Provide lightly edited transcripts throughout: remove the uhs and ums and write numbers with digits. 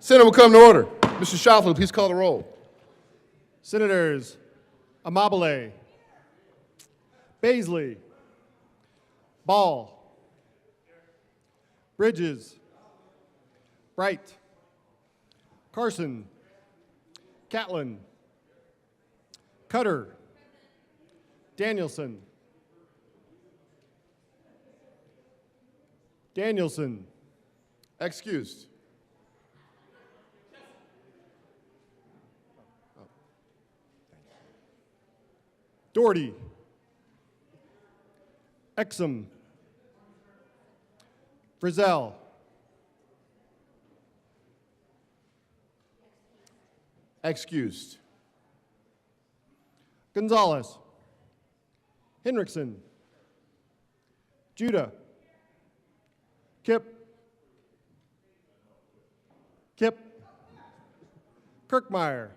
Senate will come to order. Mr. Schauffele, please call the roll. Senators Amabile, Baisley, Ball, Bridges, Bright, Carson, Catlin, Cutter. Danielson. Danielson. Excused. Doherty. Exum. Frizzell. Excused. Gonzalez. Henriksen. Judah. Kip. Kirkmeyer.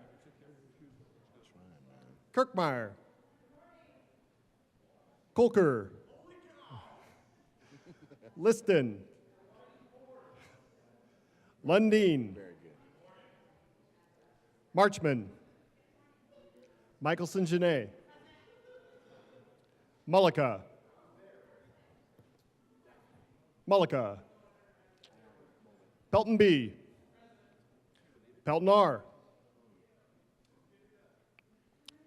Kolker. Liston. Lundeen. Marchman. Michelson Genet. Mullica. Pelton B. Pelton R.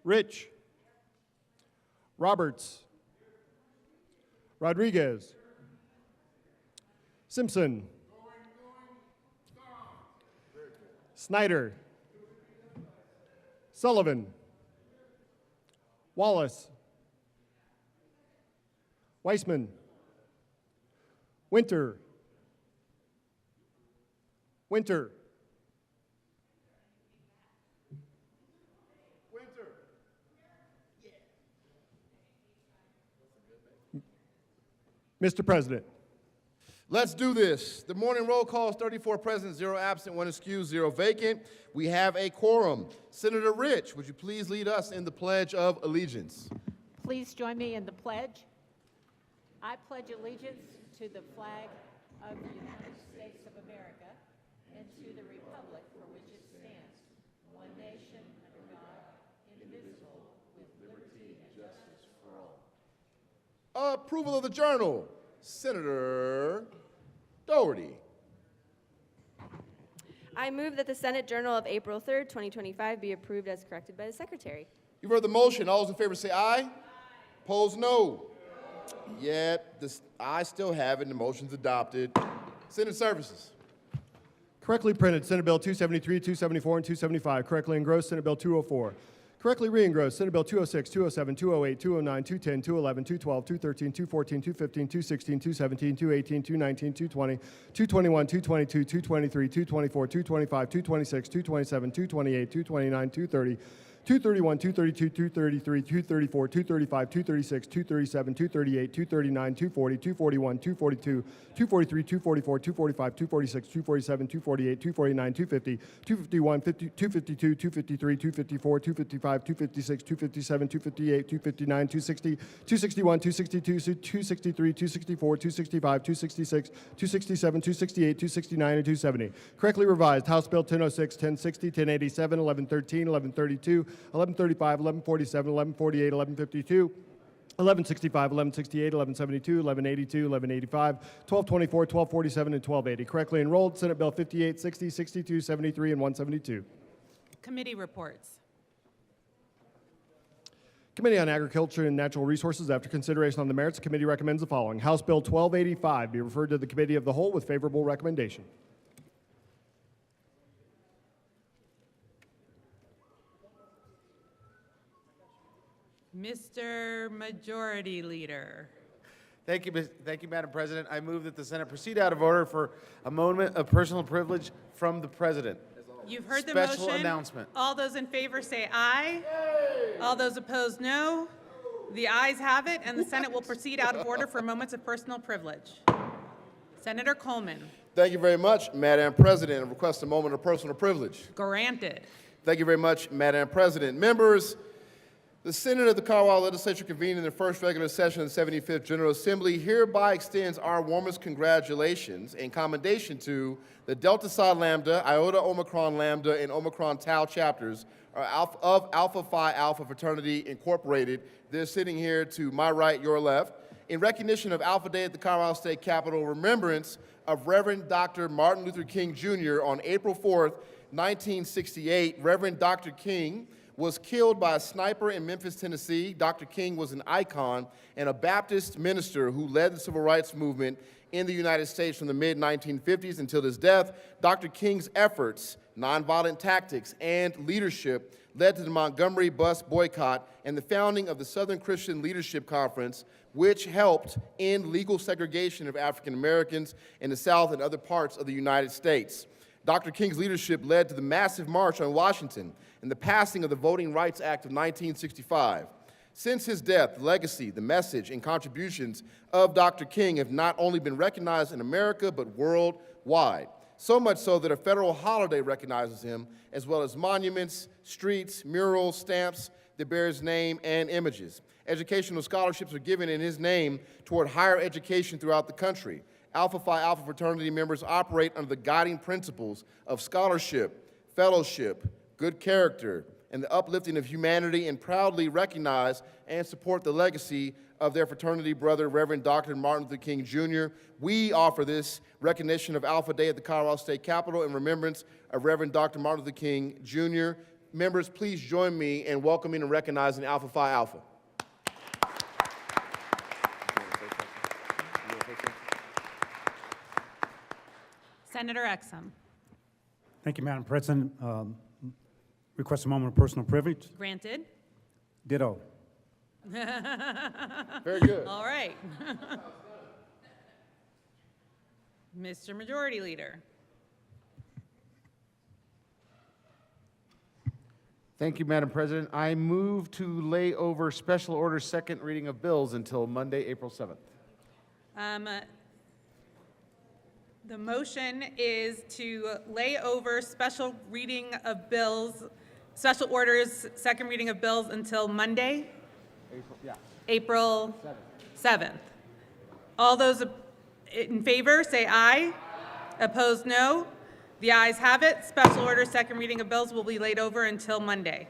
Rich. Roberts. Rodriguez. Simpson. Snyder. Sullivan. Wallace. Weissman. Winter. Mr. President. Let's do this. The morning roll call is 34 present, 0 absent, 1 excused, 0 vacant. We have a quorum. Senator Rich, would you please lead us in the Pledge of Allegiance? Please join me in the pledge. I pledge allegiance to the flag of the United States of America and to the republic for which it stands, one nation under God, indivisible, with liberty and justice for all. Approval of the journal. Senator Doherty. I move that the Senate Journal of April 3rd, 2025 be approved as corrected by the Secretary. You've heard the motion. All those in favor say aye. Opposed, no. Yet, the ayes still have it, and the motion's adopted. Senate Services. Correctly printed, Senate Bill 273, 274, and 275. Correctly engrossed, Senate Bill 204. Correctly re-engrossed, Senate Bill 206, 207, 208, 209, 210, 211, 212, 213, 214, 215, 216, 217, 218, 219, 220, 221, 222, 223, 224, 225, 226, 227, 228, 229, 230, 231, 232, 233, 234, 235, 236, 237, 238, 239, 240, 241, 242, 243, 244, 245, 246, 247, 248, 249, 250, 251, 252, 253, 254, 255, 256, 257, 258, 259, 260, 261, 262, 263, 264, 265, 266, 267, 268, 269, and 270. Correctly revised, House Bill 1006, 1060, 1087, 1113, 1132, 1135, 1147, 1148, 1152, 1165, 1168, 1172, 1182, 1185, 1224, 1247, and 1280. Correctly enrolled, Senate Bill 58, 60, 62, 73, and 172. Committee reports. Committee on Agriculture and Natural Resources, after consideration on the merits, the committee recommends the following. House Bill 1285 be referred to the Committee of the Whole with favorable recommendation. Mr. Majority Leader. Thank you, Madam President. I move that the Senate proceed out of order for a moment of personal privilege from the President. You've heard the Special motion. announcement. All those in favor say aye. All those opposed, no. The ayes have it, and the Senate will proceed out of order for moments of personal privilege. Senator Coleman. Thank you very much, Madam President. I request a moment of personal privilege. Granted. Thank you very much, Madam President. Members, the Senate of the Colorado Legislature convened in the first regular session of the 75th General Assembly hereby extends our warmest congratulations and commendation to the Delta Psi Lambda, Iota Omicron Lambda, and Omicron Tau chapters of Alpha Phi Alpha Fraternity Incorporated. They're sitting here to my right, your left. In recognition of Alpha Day at the Colorado State Capitol, remembrance of Reverend Dr. Martin Luther King Jr. on April 4th, 1968, Reverend Dr. King was killed by a sniper in Memphis, Tennessee. Dr. King was an icon and a Baptist minister who led the civil rights movement in the United States from the mid-1950s until his death. Dr. King's efforts, nonviolent tactics, and leadership led to the Montgomery bus boycott and the founding of the Southern Christian Leadership Conference, which helped end legal segregation of African Americans in the South and other parts of the United States. Dr. King's leadership led to the massive March on Washington and the passing of the Voting Rights Act of 1965. Since his death, the legacy, the message, and contributions of Dr. King have not only been recognized in America, but worldwide. So much so that a federal holiday recognizes him, as well as monuments, streets, murals, stamps that bear his name and images. Educational scholarships are given in his name toward higher education throughout the country. Alpha Phi Alpha fraternity members operate under the guiding principles of scholarship, fellowship, good character, and the uplifting of humanity, and proudly recognize and support the legacy of their fraternity brother, Reverend Dr. Martin Luther King Jr. We offer this recognition of Alpha Day at the Colorado State Capitol in remembrance of Reverend Dr. Martin Luther King Jr. Members, please join me in welcoming and recognizing Alpha Phi Alpha. Senator Exum. Thank you, Madam President. Request a moment of personal privilege. Granted. Ditto. Very good. All right. Mr. Majority Leader. Thank you, Madam President. I move to lay over special order second reading of bills until Monday, April 7th. The motion is to lay over special reading of bills, special orders, second reading of bills until Monday, April 7th. All those in favor, say aye. Opposed, no. The ayes have it. Special order, second reading of bills will be laid over until Monday.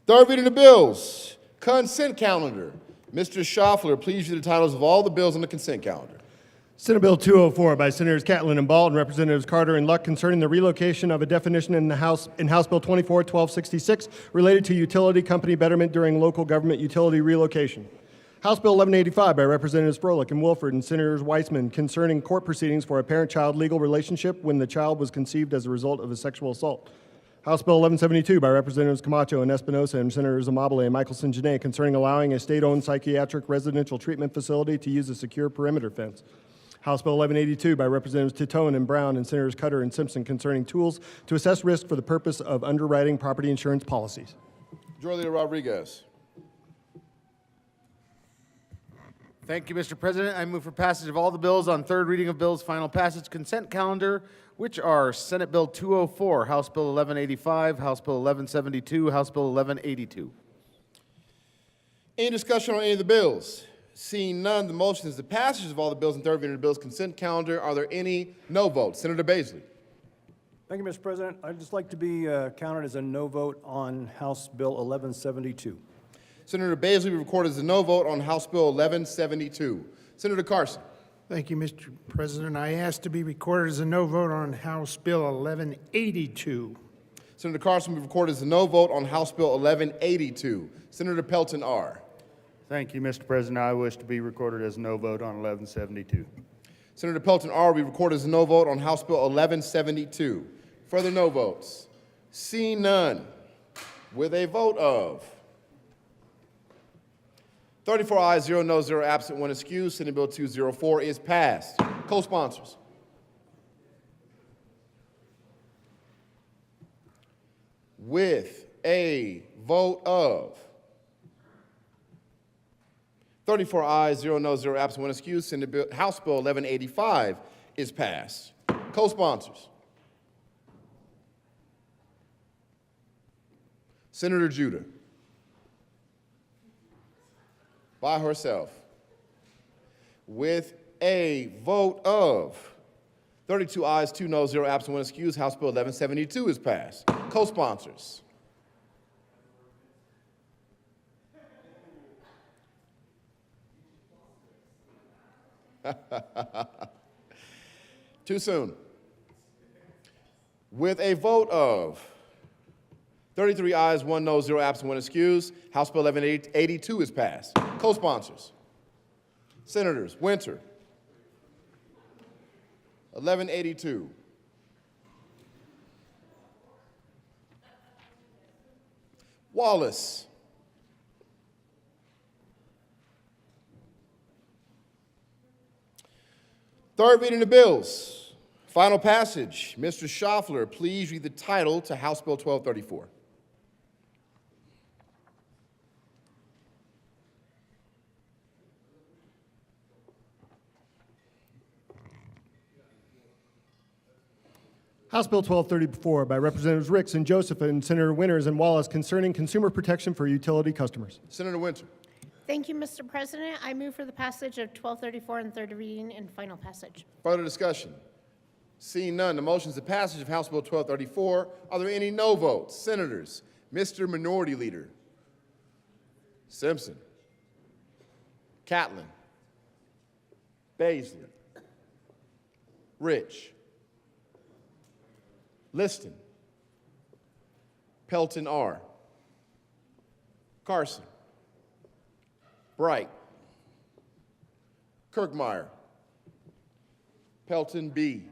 Third reading of bills. Consent calendar. Mr. Schaffler, please read the titles of all the bills on the consent calendar. Senate Bill 204 by Senators Catlin and Ball and Representatives Carter and Luck concerning the relocation of a definition in House Bill 24-1266 related to utility company betterment during local government utility relocation. House Bill 1185 by Representatives Froelich and Wilford and Senators Weissman concerning court proceedings for a parent-child legal relationship when the child was conceived as a result of a sexual assault. House Bill 1172 by Representatives Camacho and Espinosa and Senators Amabile and Michelson Janae concerning allowing a state-owned psychiatric residential treatment facility to use a secure perimeter fence. House Bill 1182 by Representatives Titone and Brown and Senators Cutter and Simpson concerning tools to assess risk for the purpose of underwriting property insurance policies. Majority Leader Rodriguez. Thank you, Mr. President. I move for passage of all the bills on third reading of bills, final passage, consent calendar, which are Senate Bill 204, House Bill 1185, House Bill 1172, House Bill 1182. Any discussion on any of the bills? Seeing none, the motion is the passage of all the bills in third reading of the bills consent calendar. Are there any no votes? Senator Baisley. Thank you, Mr. President. I'd just like to be counted as a no vote on House Bill 1172. Senator Baisley recorded as a no vote on House Bill 1172. Senator Carson. Thank you, Mr. President. I ask to be recorded as a no vote on House Bill 1182. Senator Carson will be recorded as a no vote on House Bill 1182. Senator Pelton R. Thank you, Mr. President. I wish to be recorded as no vote on 1172. Senator Pelton R. will be recorded as a no vote on House Bill 1172. Further no votes? Seeing none, with a vote of 34 ayes, 0 noes, 0 absent, 1 excused, Senate Bill 204 is passed. Co-sponsors. With a vote of 34 ayes, 0 noes, 0 absent, 1 excused, House Bill 1185 is passed. Co-sponsors. Senator Judah. By herself. With a vote of 32 ayes, 2 noes, 0 absent, 1 excused, House Bill 1172 is passed. Co-sponsors. Too soon. With a vote of 33 ayes, 1 no, 0 absent, 1 excused, House Bill 1182 is passed. Co-sponsors, Senators Winter, 1182. Wallace, third reading of bills. Final passage. Mr. Schaffler, please read the title to House Bill 1234. House Bill 1234 by Representatives Ricks and Joseph and Senator Winters and Wallace concerning consumer protection for utility customers. Senator Winter. Thank you, Mr. President. I move for the passage of 1234 in third reading and final passage. Further discussion? Seeing none, the motion is the passage of House Bill 1234. Are there any no votes? Senators, Mr. Minority Leader Simpson, Catlin, Baisley, Rich, Liston, Pelton R, Carson, Bright, Kirkmeyer, Pelton B.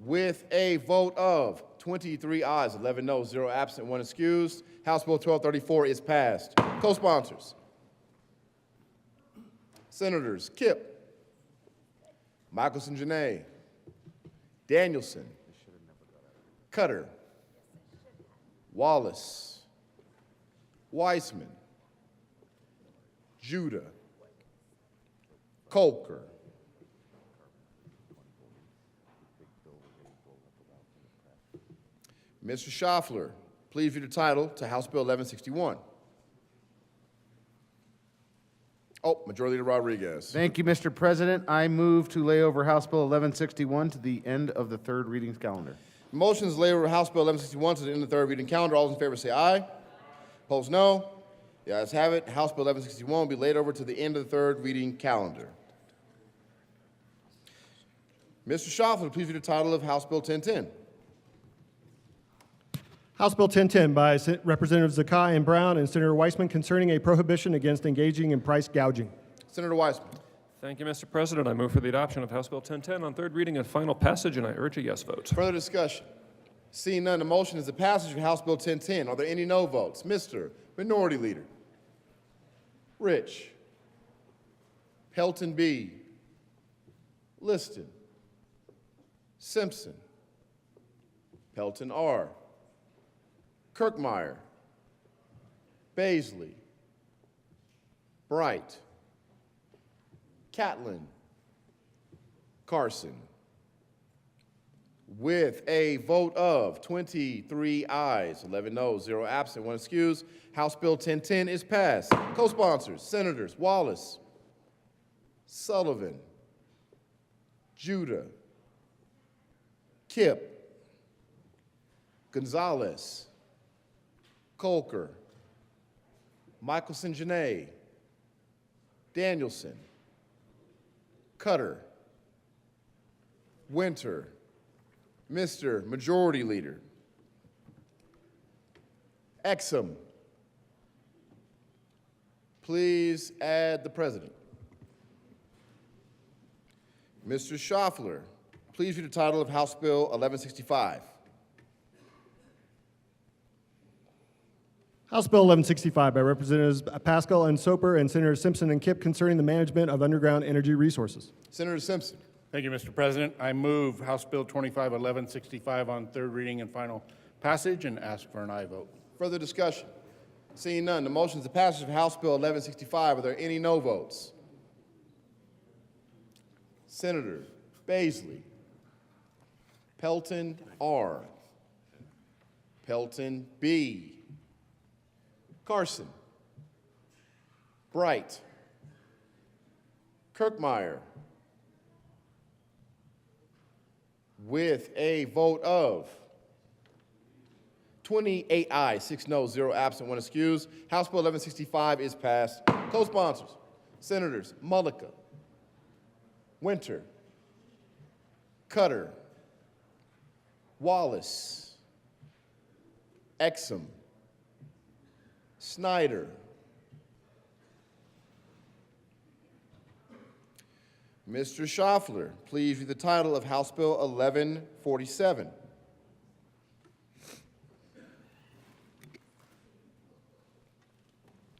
With a vote of 23 ayes, 11 no, 0 absent, 1 excused, House Bill 1234 is passed. Co-sponsors, Senators Kipp, Michelson Janae, Danielson, Cutter, Wallace, Weissman, Judah, Colker, Mr. Schaffler, please read the title to House Bill 1161. Oh, Majority Leader Rodriguez. Thank you, Mr. President. I move to lay over House Bill 1161 to the end of the third readings calendar. Motion is laid over House Bill 1161 to the end of the third reading calendar. All those in favor say aye. Opposed, no. The ayes have it. House Bill 1161 will be laid over to the end of the third reading calendar. Mr. Schaffler, please read the title of House Bill 1010. House Bill 1010 by Representatives Zakai and Brown and Senator Weissman concerning a prohibition against engaging in price gouging. Senator Weissman. Thank you, Mr. President. I move for the adoption of House Bill 1010 on third reading and final passage, and I urge a yes vote. Further discussion? Seeing none, the motion is the passage of House Bill 1010. Are there any no votes? Mr. Minority Leader Rich, Pelton B, Liston, Simpson, Pelton R, Kirkmeyer, Baisley, Bright, Catlin, Carson. With a vote of 23 ayes, 11 noes, 0 absent, 1 excused, House Bill 1010 is passed. Co-sponsors, Senators Wallace, Sullivan, Judah, Kipp, Gonzalez, Colker, Michelson Janae, Danielson, Cutter, Winter, Mr. Majority Leader Exum, please add the President. Mr. Schaffler, please read the title of House Bill 1165. House Bill 1165 by Representatives Pascal and Soper and Senators Simpson and Kipp concerning the management of underground energy resources. Senator Simpson. Thank you, Mr. President. I move House Bill 251165 on third reading and final passage and ask for an aye vote. Further discussion? Seeing none, the motion is the passage of House Bill 1165. Are there any no votes? Senator Baisley, Pelton R, Pelton B, Carson, Bright, Kirkmeyer. With a vote of 28 ayes, 6 noes, 0 absent, 1 excused, House Bill 1165 is passed. Co-sponsors, Senators Mullica, Winter, Cutter, Wallace, Exum, Snyder, Mr. Schaffler, please read the title of House Bill 1147.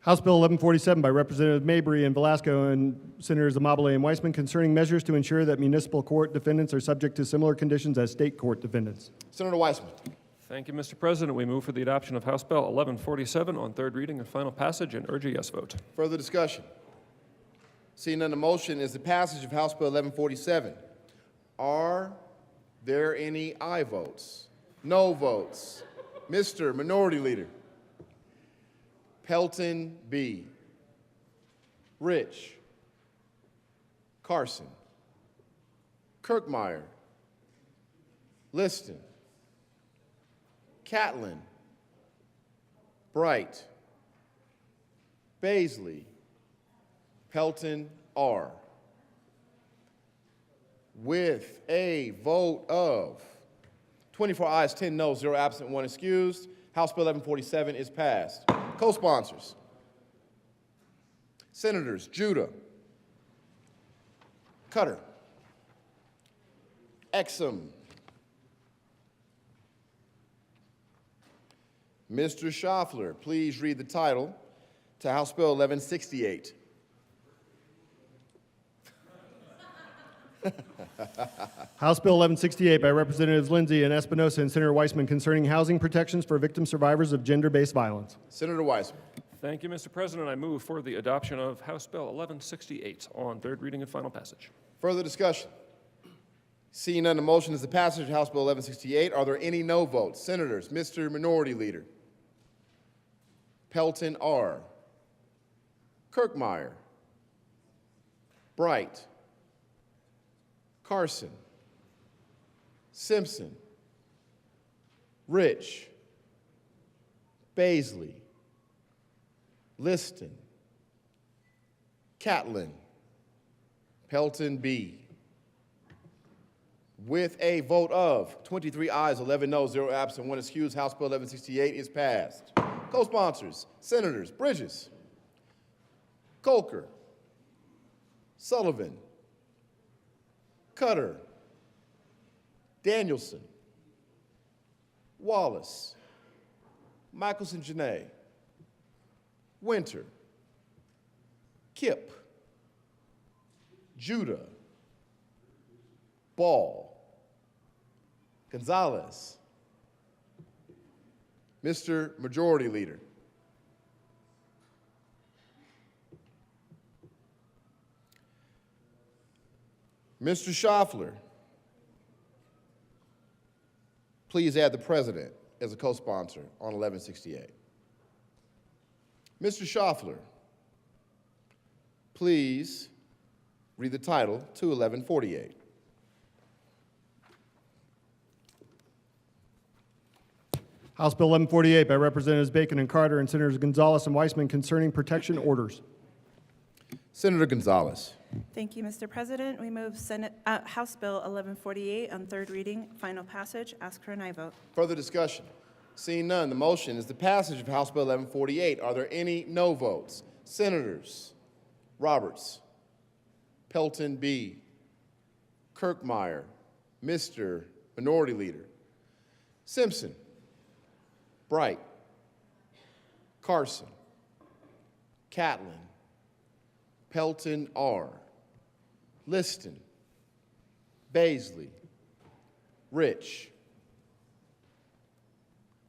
House Bill 1147 by Representative Mabry and Velasco and Senators Amabile and Weissman concerning measures to ensure that municipal court defendants are subject to similar conditions as state court defendants. Senator Weissman. Thank you, Mr. President. We move for the adoption of House Bill 1147 on third reading and final passage and urge a yes vote. Further discussion? Seeing none, the motion is the passage of House Bill 1147. Are there any aye votes? No votes? Mr. Minority Leader. Pelton B. Rich. Carson. Kirkmeyer. Liston. Catlin. Bright. Baisley. Pelton R. With a vote of 24 ayes, 10 noes, 0 absent, 1 excused, House Bill 1147 is passed. Co-sponsors: Senators Judah, Cutter, Exum, Mr. Schaffler, please read the title to House Bill 1168. House Bill 1168 by Representatives Lindsay and Espinosa and Senator Weissman concerning housing protections for victim survivors of gender-based violence. Senator Weissman. Thank you, Mr. President. I move for the adoption of House Bill 1168 on third reading and final passage. Further discussion? Seeing none, the motion is the passage of House Bill 1168. Are there any no votes? Senators, Mr. Minority Leader. Pelton R. Kirkmeyer. Bright. Carson. Simpson. Rich. Baisley. Liston. Catlin. Pelton B. With a vote of 23 ayes, 11 noes, 0 absent, 1 excused, House Bill 1168 is passed. Co-sponsors: Senators Bridges, Colker, Sullivan, Cutter, Danielson, Wallace, Michelson Janae, Winter, Kipp, Judah, Ball, Gonzalez. Mr. Majority Leader. Mr. Schaffler, please add the President as a co-sponsor on 1168. Mr. Schaffler, please read the title to 1148. House Bill 1148 by Representatives Bacon and Carter and Senators Gonzalez and Weissman concerning protection orders. Senator Gonzalez. Thank you, Mr. President. We move House Bill 1148 on third reading, final passage. Ask for an aye vote. Further discussion? Seeing none, the motion is the passage of House Bill 1148. Are there any no votes? Senators Roberts, Pelton B., Kirkmeyer, Mr. Minority Leader, Simpson, Bright, Carson, Catlin, Pelton R., Liston, Baisley, Rich.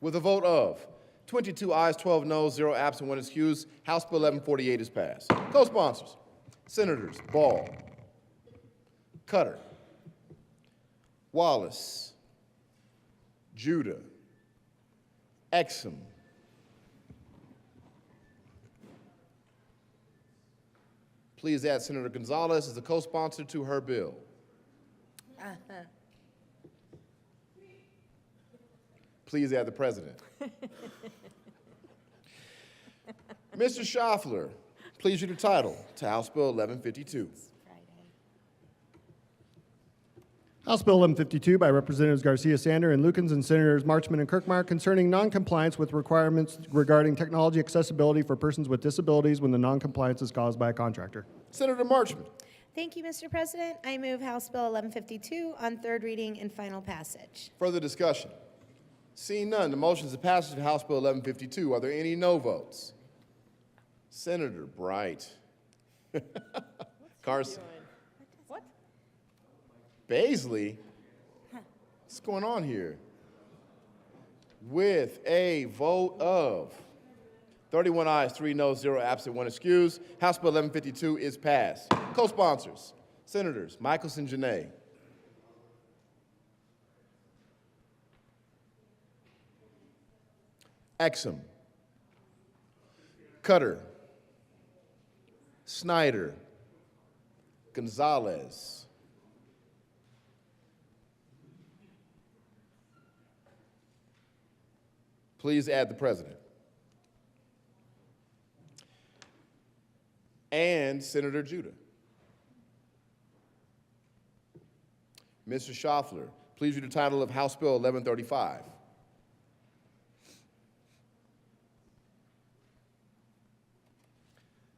With a vote of 22 ayes, 12 noes, 0 absent, 1 excused, House Bill 1148 is passed. Co-sponsors: Senators Ball, Cutter, Wallace, Judah, Exum, please add Senator Gonzalez as a co-sponsor to her bill. Please add the President. Mr. Schaffler, please read the title to House Bill 1152. House Bill 1152 by Representatives Garcia Sander and Lukens and Senators Marchman and Kirkmeyer concerning noncompliance with requirements regarding technology accessibility for persons with disabilities when the noncompliance is caused by a contractor. Senator Marchman. Thank you, Mr. President. I move House Bill 1152 on third reading and final passage. Further discussion? Seeing none, the motion is the passage of House Bill 1152. Are there any no votes? Senator Bright. Carson. What? Baisley? What's going on here? With a vote of 31 ayes, 3 noes, 0 absent, 1 excused, House Bill 1152 is passed. Co-sponsors, Senators Michelson, Janae. Exum. Cutter. Snyder. Gonzalez. Please add the president. And Senator Judah. Mr. Schaffler, please read the title of House Bill 1135.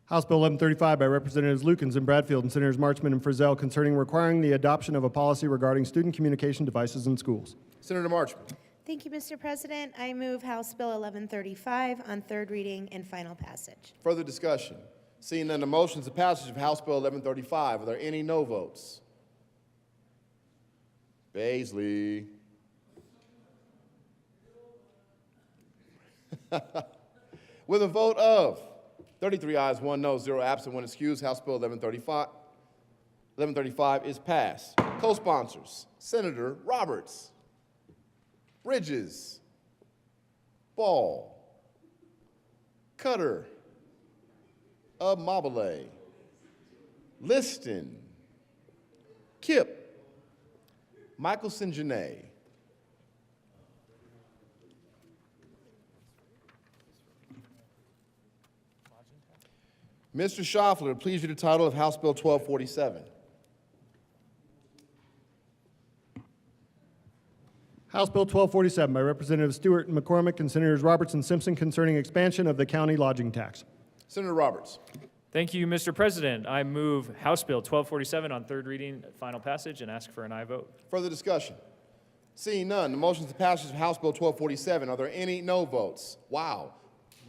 House Bill 1135 by Representatives Lukens and Bradfield and Senators Marchman and Frizzell concerning requiring the adoption of a policy regarding student communication devices in schools. Senator Marchman. Thank you, Mr. President. I move House Bill 1135 on third reading and final passage. Further discussion? Seeing none, the motion is the passage of House Bill 1135. Are there any no votes? Baisley. With a vote of 33 ayes, 1 no, 0 absent, 1 excused, House Bill 1135 is passed. Co-sponsors, Senator Roberts, Bridges, Ball, Cutter, Mobile, Liston, Kip, Michelson, Janae. Mr. Schaffler, please read the title of House Bill 1247. House Bill 1247 by Representatives Stewart and McCormick and Senators Roberts and Simpson concerning expansion of the county lodging tax. Senator Roberts. Thank you, Mr. President. I move House Bill 1247 on third reading, final passage, and ask for an aye vote. Further discussion? Seeing none, the motion is the passage of House Bill 1247. Are there any no votes? Wow.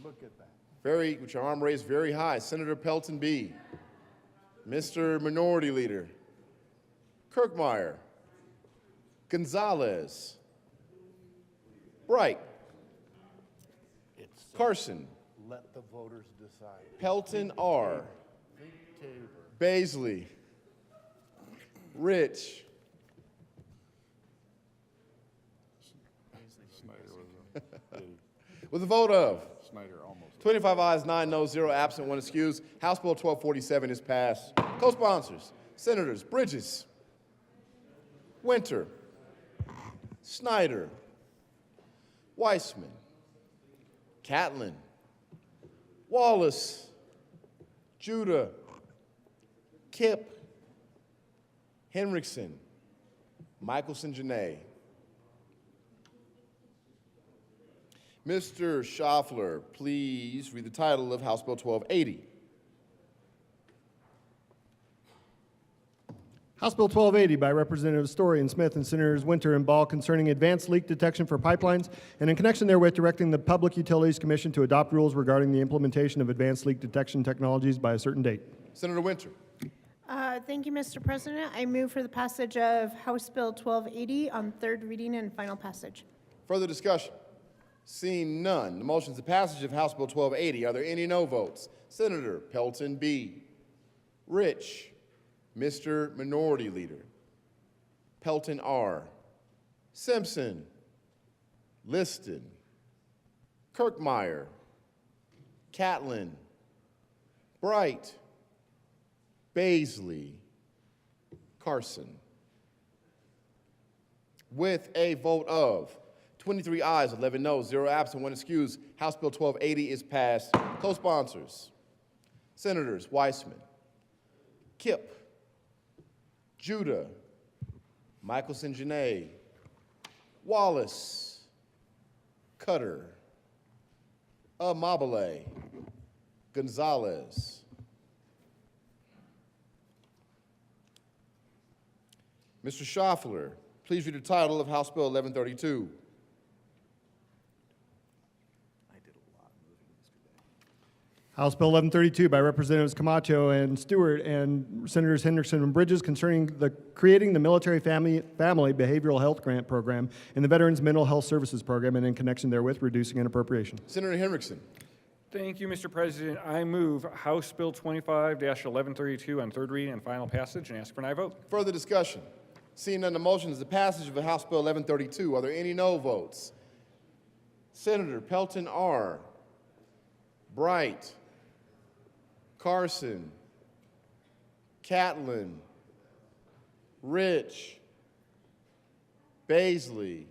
Look at that. With your arm raised very high. Senator Pelton B. Mr. Minority Leader. Kirkmeyer. Gonzalez. Bright. Carson. Let the voters decide. Pelton R. Baisley. Rich. With a vote of 25 ayes, 9 noes, 0 absent, 1 excused, House Bill 1247 is passed. Co-sponsors, Senators Bridges, Winter, Snyder, Weissman, Catlin, Wallace, Judah, Kip, Henriksen, Michelson, Janae. Mr. Schaffler, please read the title of House Bill 1280. House Bill 1280 by Representatives Story and Smith and Senators Winter and Ball concerning advanced leak detection for pipelines and in connection therewith directing the Public Utilities Commission to adopt rules regarding the implementation of advanced leak detection technologies by a certain date. Senator Winter. Thank you, Mr. President. I move for the passage of House Bill 1280 on third reading and final passage. Further discussion? Seeing none, the motion is the passage of House Bill 1280. Are there any no votes? Senator Pelton B. Rich, Mr. Minority Leader. Pelton R. Simpson. Liston. Kirkmeyer. Catlin. Bright. Baisley. Carson. With a vote of 23 ayes, 11 noes, 0 absent, 1 excused, House Bill 1280 is passed. Co-sponsors, Senators Weissman, Kip, Judah, Michelson Janae, Wallace, Cutter, Amabile, Gonzalez. Mr. Schaffler, please read the title of House Bill 1132. House Bill 1132 by Representatives Camacho and Stewart and Senators Hendrickson and Bridges concerning creating the Military Family Behavioral Health Grant Program and the Veterans Mental Health Services Program, and in connection therewith, reducing an appropriation. Senator Hendrickson. Thank you, Mr. President. I move House Bill 25-1132 on third reading and final passage and ask for an aye vote. Further discussion. Seeing none, the motion is the passage of House Bill 1132. Are there any no votes? Senator Pelton R., Bright, Carson, Catlin, Rich, Baisley.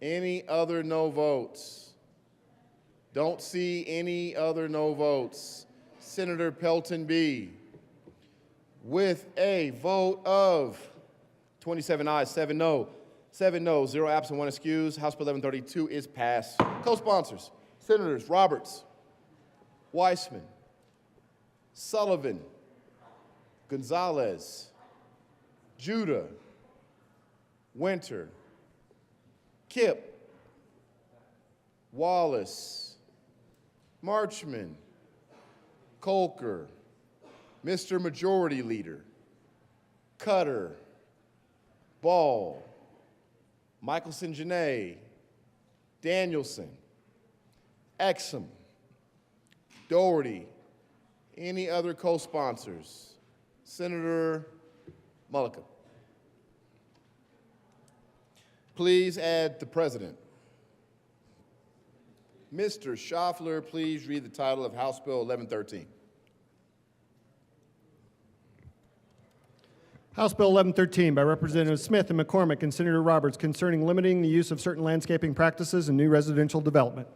Any other no votes? Don't see any other no votes. Senator Pelton B. With a vote of 27 ayes, 7 no, 0 absent, 1 excused, House Bill 1132 is passed. Co-sponsors, Senators Roberts, Weissman, Sullivan, Gonzalez, Judah, Winter, Kipp, Wallace, Marchman, Colker, Mr. Majority Leader, Cutter, Ball, Michelson Janae, Danielson, Exum, Doherty. Any other co-sponsors? Senator Mullica. Please add the president. Mr. Schaffler, please read the title of House Bill 1113. House Bill 1113 by Representatives Smith and McCormick and Senator Roberts concerning limiting the use of certain landscaping practices in new residential development.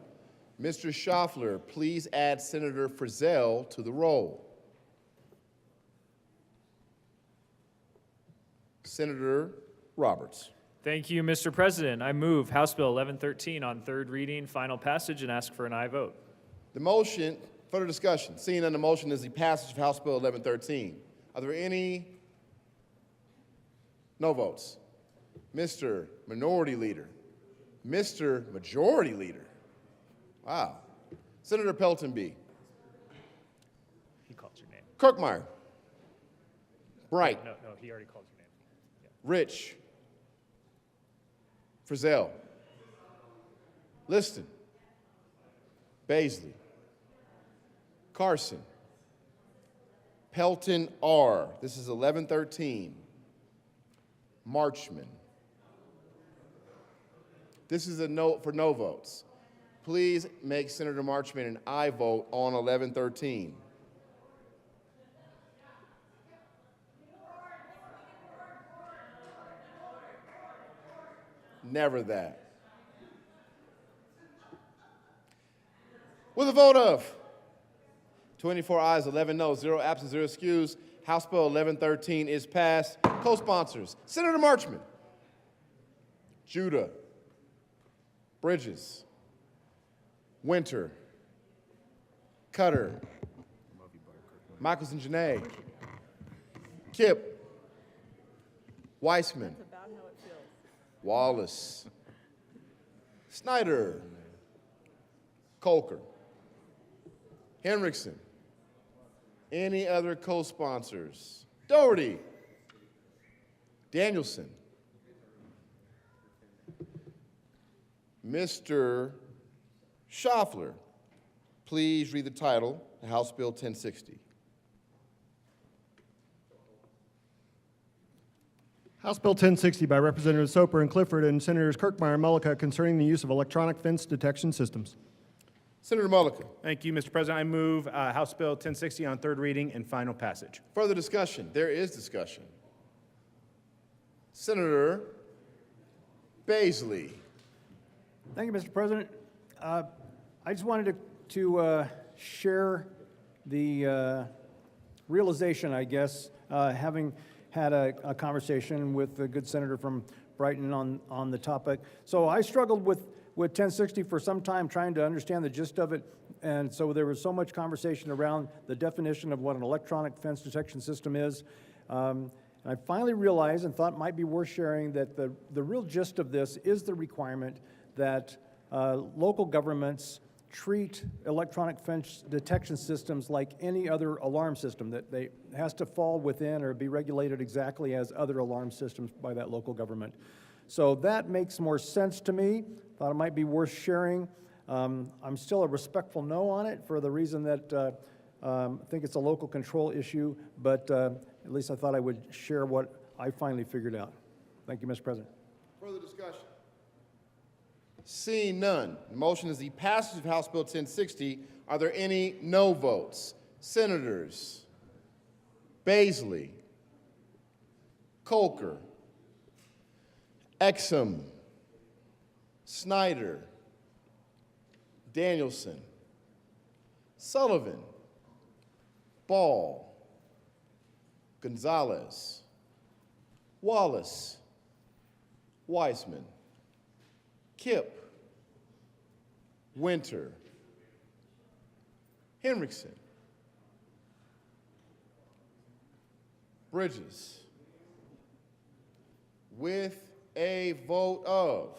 Mr. Schaffler, please add Senator Frizzell to the roll. Senator Roberts. Thank you, Mr. President. I move House Bill 1113 on third reading, final passage, and ask for an aye vote. The motion, further discussion. Seeing none, the motion is the passage of House Bill 1113. Are there any no votes? Mr. Minority Leader. Mr. Majority Leader. Wow. Senator Pelton B. He called your name. Kirkmeyer. Bright. No, he already called your name. Rich. Frizzell. Liston. Baisley. Carson. Pelton R. This is 1113. Marchman. This is a no for no votes. Please make Senator Marchman an aye vote on 1113. Never that. With a vote of 24 ayes, 11 no, 0 absent, 0 excused, House Bill 1113 is passed. Co-sponsors, Senator Marchman, Judah, Bridges, Winter, Cutter, Michelson Janae, Kipp, Weissman, Wallace, Snyder, Colker, Hendrickson. Any other co-sponsors? Doherty, Danielson, Mr. Schaffler, please read the title, House Bill 1060. House Bill 1060 by Representatives Soper and Clifford and Senators Kirkmeyer and Mullica concerning the use of electronic fence detection systems. Senator Mullica. Thank you, Mr. President. I move House Bill 1060 on third reading and final passage. Further discussion. There is discussion. Senator Baisley. Thank you, Mr. President. I just wanted to share the realization, I guess, having had a conversation with the good senator from Brighton on the topic. So I struggled with 1060 for some time, trying to understand the gist of it. And so there was so much conversation around the definition of what an electronic fence detection system is. And I finally realized and thought it might be worth sharing that the real gist of this is the requirement that local governments treat electronic fence detection systems like any other alarm system, that they has to fall within or be regulated exactly as other alarm systems by that local government. So that makes more sense to me. Thought it might be worth sharing. I'm still a respectful no on it for the reason that I think it's a local control issue, but at least I thought I would share what I finally figured out. Thank you, Mr. President. Further discussion? Seeing none, the motion is the passage of House Bill 1060. Are there any no votes? Senators Baisley, Colker, Exum, Snyder, Danielson, Sullivan, Ball, Gonzalez, Wallace, Weissman, Kipp, Winter, Henriksen, Bridges. With a vote of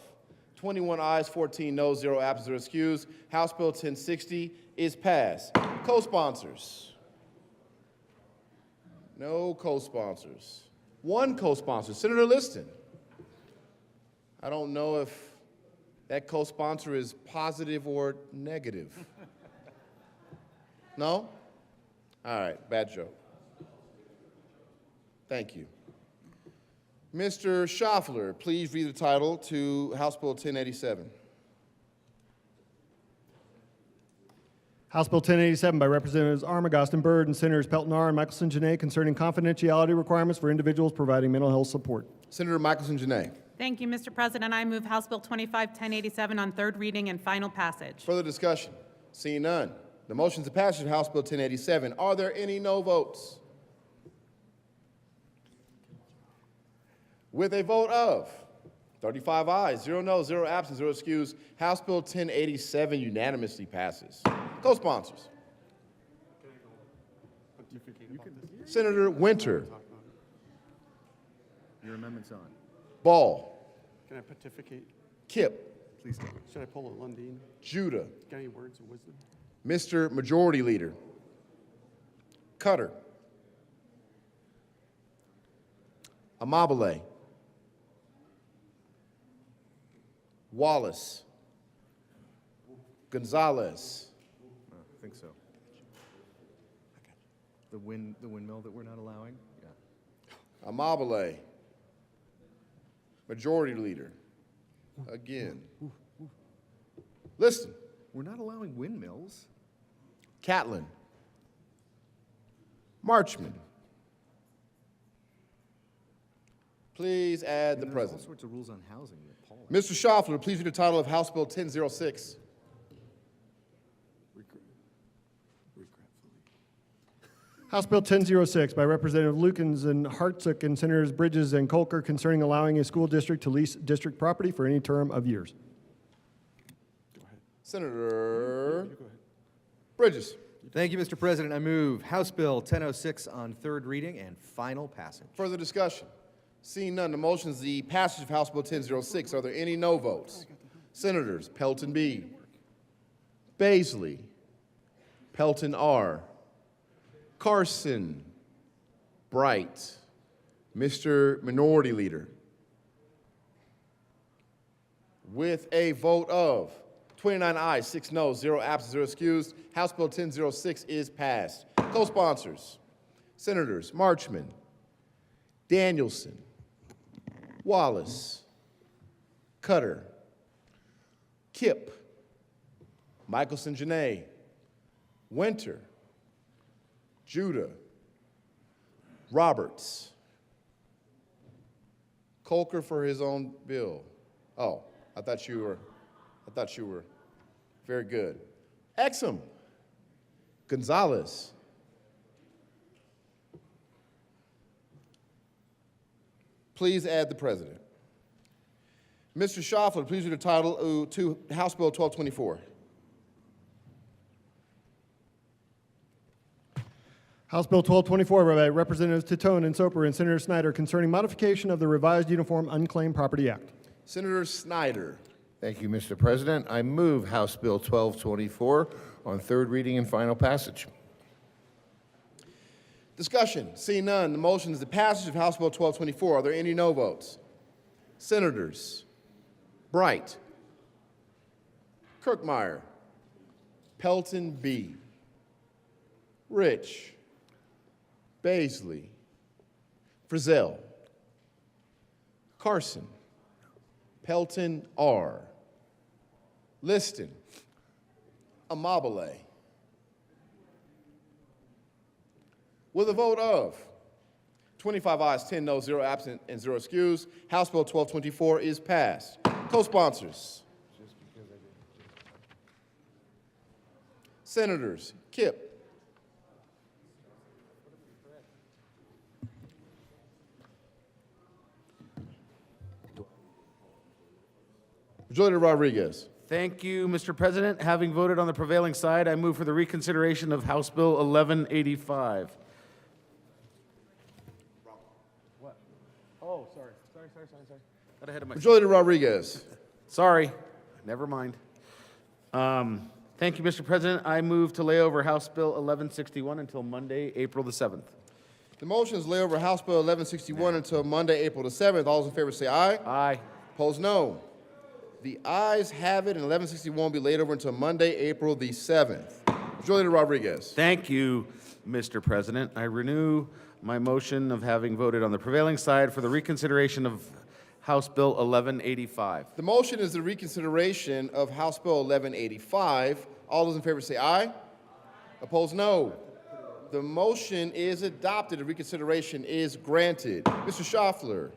21 ayes, 14 noes, 0 absent, 0 excused, House Bill 1060 is passed. Co-sponsors. No co-sponsors. One co-sponsor, Senator Liston. I don't know if that co-sponsor is positive or negative. No? All right, bad joke. Thank you. Mr. Schaffler, please read the title to House Bill 1087. House Bill 1087 by Representatives Armagost and Byrd and Senators Pelton R. and Michelson Janae concerning confidentiality requirements for individuals providing mental health support. Senator Michelson Janae. Thank you, Mr. President. I move House Bill 25-1087 on third reading and final passage. Further discussion? Seeing none. The motion is to passage of House Bill 1087. Are there any no votes? With a vote of 35 ayes, 0 noes, 0 absent, 0 excused, House Bill 1087 unanimously passes. Co-sponsors. Senator Winter. Your amendment's on. Ball. Can I pontificate? Kipp. Please don't. Should I pull a Lundin? Judah. Got any words of wisdom? Mr. Majority Leader. Cutter. Amabile. Wallace. Gonzalez. I think so. The windmill that we're not allowing? Yeah. Amabile. Majority Leader. Again. Listen. We're not allowing windmills. Catlin. Marchman. Please add the There's president. all sorts of rules on housing that Paul. Mr. Schaffler, please read the title of House Bill 1006. House Bill 1006 by Representative Lukens and Hartsook and Senators Bridges and Colker concerning allowing a school district to lease district property for any term of years. Senator Bridges. Thank you, Mr. President. I move House Bill 1006 on third reading and final passage. Further discussion? Seeing none, the motion is the passage of House Bill 1006. Are there any no votes? Senators Pelton B, Baisley, Pelton R, Carson, Bright, Mr. Minority Leader. With a vote of 29 ayes, 6 noes, 0 absent, 0 excused, House Bill 1006 is passed. Co-sponsors, Senators Marchman, Danielson, Wallace, Cutter, Kipp, Michelson Janae, Winter, Judah, Roberts, Colker for his own bill. Oh, I thought you were very good. Exum, Gonzalez, Please add the president. Mr. Schaffler, please read the title to House Bill 1224. House Bill 1224 by Representatives Titone and Soper and Senator Snyder concerning modification of the Revised Uniform Unclaimed Property Act. Senator Snyder. Thank you, Mr. President. I move House Bill 1224 on third reading and final passage. Discussion. Seeing none, the motion is the passage of House Bill 1224. Are there any no votes? Senators Bright, Kirkmeyer, Pelton B., Rich, Baisley, Frizzell, Carson, Pelton R., Liston, Amabile. With a vote of 25 ayes, 10 noes, 0 absent, and 0 excused, House Bill 1224 is passed. Co-sponsors. Senators Kipp, Majority Leader Rodriguez. Thank you, Mr. President. Having voted on the prevailing side, I move for the reconsideration of House Bill 1185. What? Oh, sorry. Got ahead of myself. Majority Leader Rodriguez. Sorry. Never mind. Thank you, Mr. President. I move to lay over House Bill 1161 until Monday, April the 7th. The motion is lay over House Bill 1161 until Monday, April the 7th. All those in favor say aye. Aye. Opposed, no. The ayes have it, and 1161 will be laid over until Monday, April the 7th. Majority Leader Rodriguez. Thank you, Mr. President. I renew my motion of having voted on the prevailing side for the reconsideration of House Bill 1185. The motion is the reconsideration of House Bill 1185. All those in favor say aye. Opposed, no. The motion is adopted. The reconsideration is granted. Mr. Schaffler.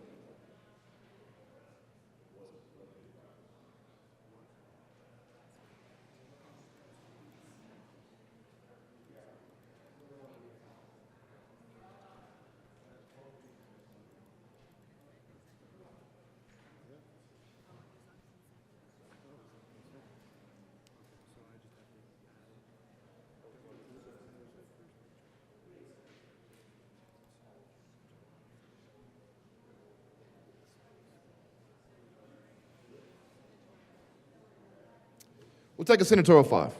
We'll take a senatorial 5.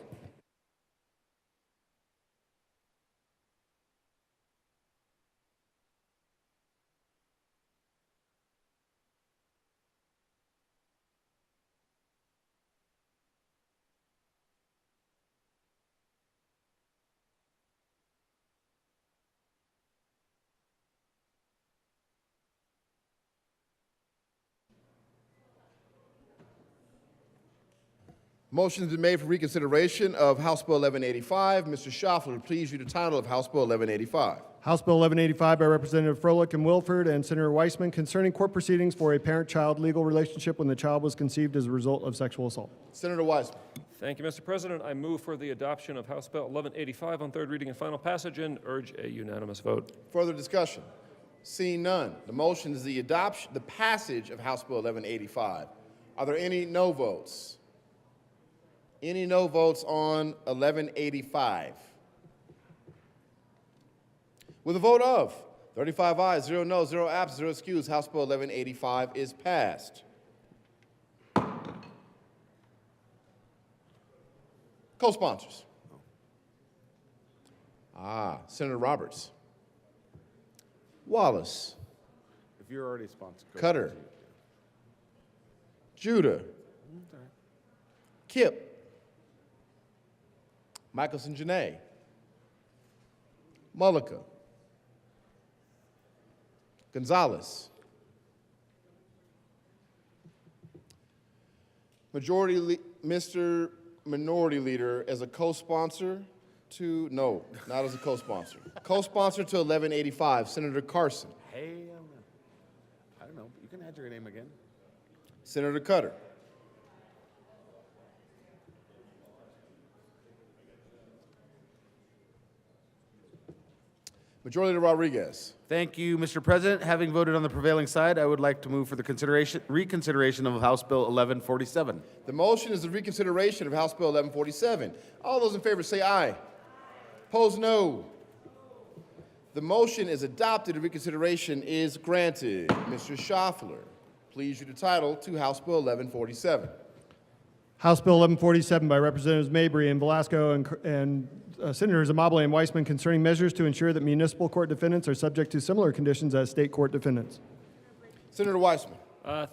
Motion has been made for reconsideration of House Bill 1185. Mr. Schaffler, please read the title of House Bill 1185. House Bill 1185 by Representative Froelich and Wilford and Senator Weissman concerning court proceedings for a parent-child legal relationship when the child was conceived as a result of sexual assault. Senator Weissman. Thank you, Mr. President. I move for the adoption of House Bill 1185 on third reading and final passage and urge a unanimous vote. Further discussion? Seeing none, the motion is the passage of House Bill 1185. Are there any no votes? Any no votes on 1185? With a vote of 35 ayes, 0 noes, 0 absent, 0 excused, House Bill 1185 is passed. Co-sponsors. Senator Roberts. Wallace. If you're already sponsored. Cutter. Judah. Kipp. Michelson Janae. Mullica. Gonzalez. Mr. Minority Leader as a co-sponsor to, no, not as a co-sponsor. Co-sponsor to 1185, Senator Carson. Hey, I don't know. You can add your name again. Senator Cutter. Majority Leader Rodriguez. Thank you, Mr. President. Having voted on the prevailing side, I would like to move for the reconsideration of House Bill 1147. The motion is the reconsideration of House Bill 1147. All those in favor say aye. Opposed, no. The motion is adopted. The reconsideration is granted. Mr. Schaffler, please read the title to House Bill 1147. House Bill 1147 by Representatives Mabry and Velasco and Senators Amabile and Weissman concerning measures to ensure that municipal court defendants are subject to similar conditions as state court defendants. Senator Weissman.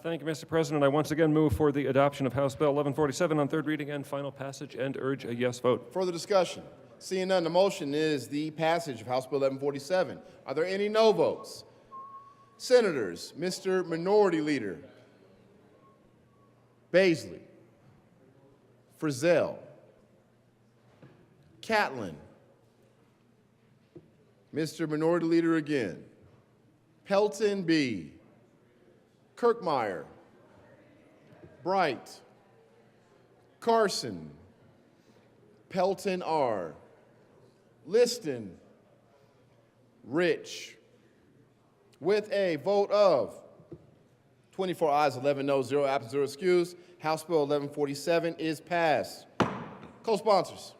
Thank you, Mr. President. I once again move for the adoption of House Bill 1147 on third reading and final passage and urge a yes vote. Further discussion? Seeing none, the motion is the passage of House Bill 1147. Are there any no votes? Senators, Mr. Minority Leader Baisley, Frizzell, Catlin, Mr. Minority Leader again, Pelton B., Kirkmeyer, Bright, Carson, Pelton R., Liston, Rich. With a vote of 24 ayes, 11 noes, 0 absent, 0 excused, House Bill 1147 is passed. Co-sponsors,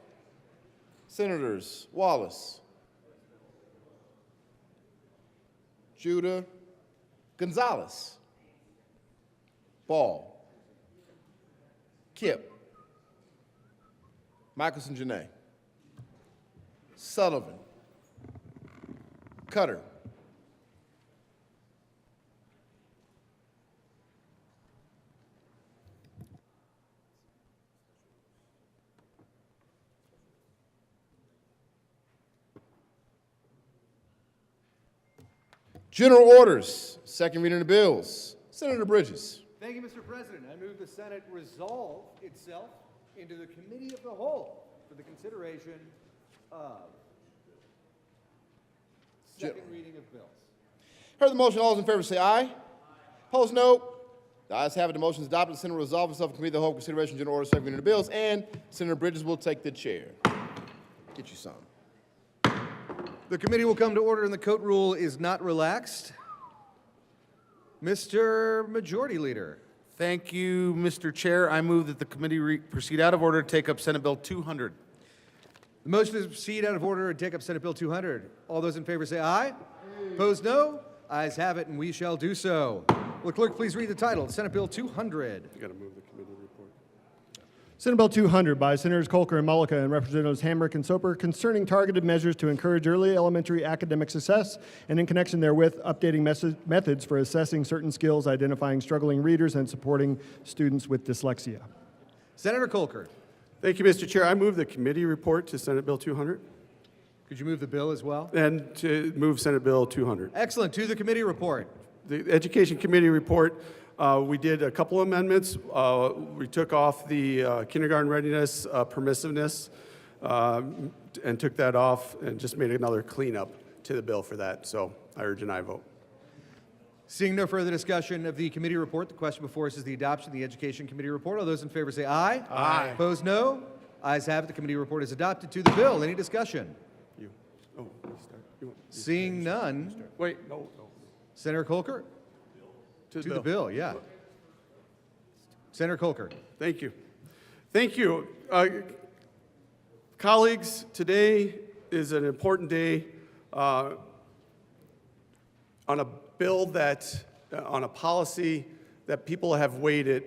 Senators Wallace, Judah, Gonzalez, Ball, Kipp, Michelson Janae, Sullivan, Cutter, General orders, second reading of the bills. Senator Bridges. Thank you, Mr. President. I move the Senate resolve itself into the Committee of the Whole for the consideration of second reading of bills. Heard the motion. All those in favor say aye. Opposed, no. The ayes have it. The motion is adopted. The Senate will resolve itself in Committee of the Whole for consideration, general order, second reading of the bills, and Senator Bridges will take the chair. Get you some. The committee will come to order and the coat rule is not relaxed. Mr. Majority Leader. Thank you, Mr. Chair. I move that the committee proceed out of order to take up Senate Bill 200. The motion is to proceed out of order and take up Senate Bill 200. All those in favor say aye. Opposed, no. Ayes have it, and we shall do so. Will the clerk please read the title? Senate Bill 200. You got to move the committee report. Senate Bill 200 by Senators Kolker and Mullica and Representatives Hamrick and Soper concerning targeted measures to encourage early elementary academic success and in connection therewith updating methods for assessing certain skills, identifying struggling readers, and supporting students with dyslexia. Senator Kolker. Thank you, Mr. Chair. I move the committee report to Senate Bill 200. Could you move the bill as well? And to move Senate Bill 200. Excellent. To the committee report. The Education Committee report, we did a couple amendments. We took off the kindergarten readiness permissiveness and took that off and just made another cleanup to the bill for that. So I urge an aye vote. Seeing no further discussion of the committee report, the question before us is the adoption of the Education Committee report. All those in favor say aye. Aye. Opposed, no. Ayes have it. The committee report is adopted. To the bill. Any discussion? Seeing none. Wait, no. Senator Kolker? To the bill, yeah. Senator Kolker. Thank you. Thank you. Colleagues, today is an important day on a bill that, on a policy that people have waited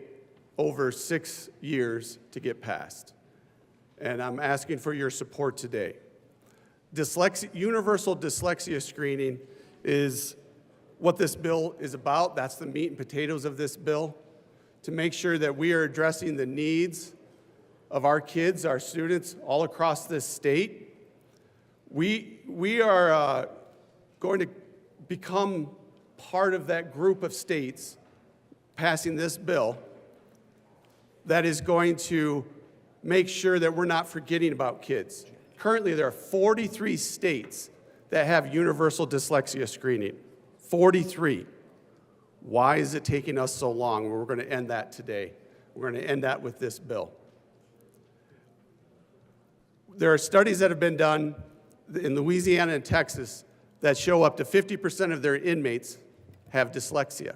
over 6 years to get passed. And I'm asking for your support today. Universal dyslexia screening is what this bill is about. That's the meat and potatoes of this bill, to make sure that we are addressing the needs of our kids, our students all across this state. We are going to become part of that group of states passing this bill that is going to make sure that we're not forgetting about kids. Currently, there are 43 states that have universal dyslexia screening. 43. Why is it taking us so long? We're going to end that today. We're going to end that with this bill. There are studies that have been done in Louisiana and Texas that show up to 50% of their inmates have dyslexia.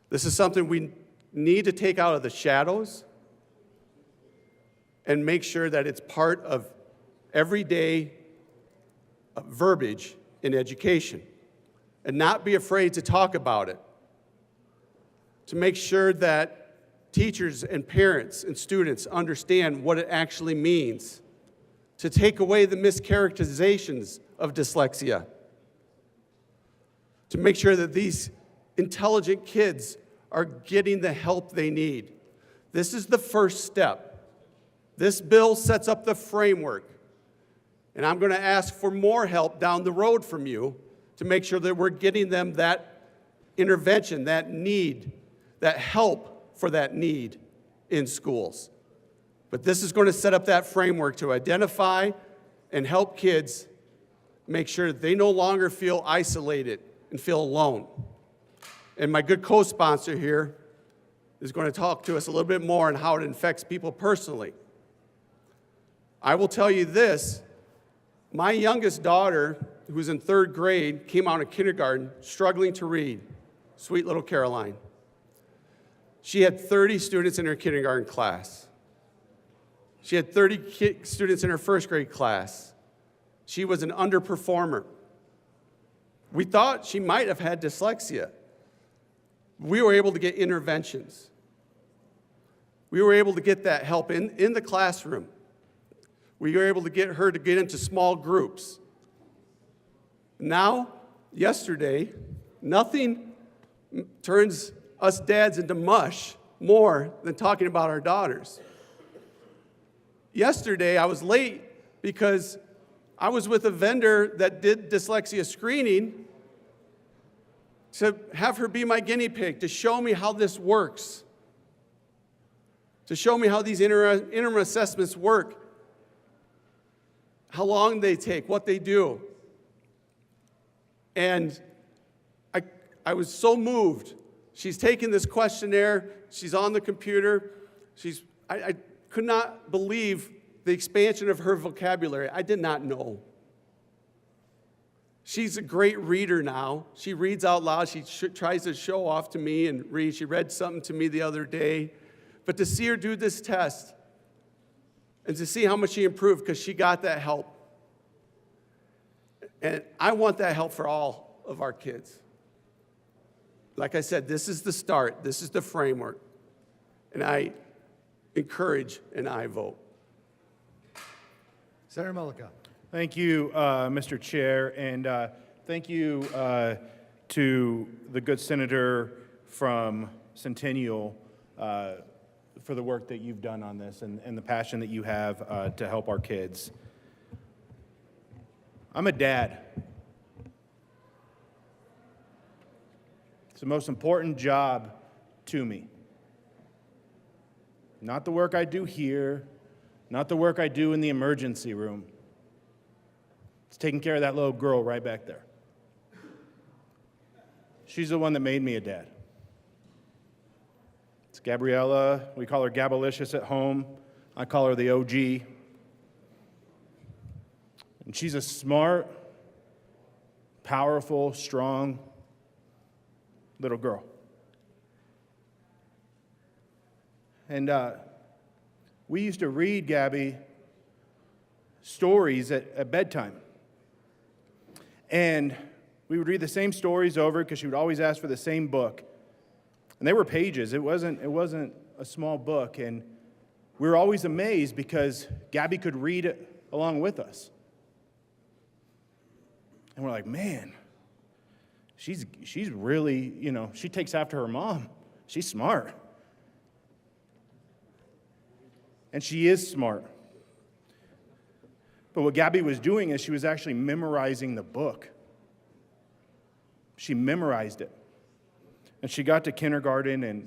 This is something we need to take out of the shadows and make sure that it's part of everyday verbiage in education, and not be afraid to talk about it, to make sure that teachers and parents and students understand what it actually means, to take away the mischaracterizations of dyslexia, to make sure that these intelligent kids are getting the help they need. This is the first step. This bill sets up the framework, and I'm going to ask for more help down the road from you to make sure that we're getting them that intervention, that need, that help for that need in schools. But this is going to set up that framework to identify and help kids make sure that they no longer feel isolated and feel alone. And my good co-sponsor here is going to talk to us a little bit more on how it affects people personally. I will tell you this, my youngest daughter, who's in 3rd grade, came out of kindergarten struggling to read, sweet little Caroline. She had 30 students in her kindergarten class. She had 30 students in her 1st grade class. She was an underperformer. We thought she might have had dyslexia. We were able to get interventions. We were able to get that help in the classroom. We were able to get her to get into small groups. Now, yesterday, nothing turns us dads into mush more than talking about our daughters. Yesterday, I was late because I was with a vendor that did dyslexia screening to have her be my guinea pig, to show me how this works, to show me how these interim assessments work, how long they take, what they do. And I was so moved. She's taken this questionnaire, she's on the computer, I could not believe the expansion of her vocabulary. I did not know. She's a great reader now. She reads out loud. She tries to show off to me and read. She read something to me the other day. But to see her do this test and to see how much she improved because she got that help. And I want that help for all of our kids. Like I said, this is the start. This is the framework. And I encourage an aye vote. Senator Mullica. Thank you, Mr. Chair, and thank you to the good senator from Centennial for the work that you've done on this and the passion that you have to help our kids. I'm a dad. It's the most important job to me. Not the work I do here, not the work I do in the emergency room. It's taking care of that little girl right back there. She's the one that made me a dad. It's Gabriella. We call her Gabalicious at home. I call her the OG. And she's a smart, powerful, strong little girl. And we used to read Gabby stories at bedtime. And we would read the same stories over because she would always ask for the same book. And they were pages. It wasn't a small book. And we were always amazed because Gabby could read it along with us. And we're like, man, she's really, she takes after her mom. She's smart. And she is smart. But what Gabby was doing is she was actually memorizing the book. She memorized it. And she got to kindergarten and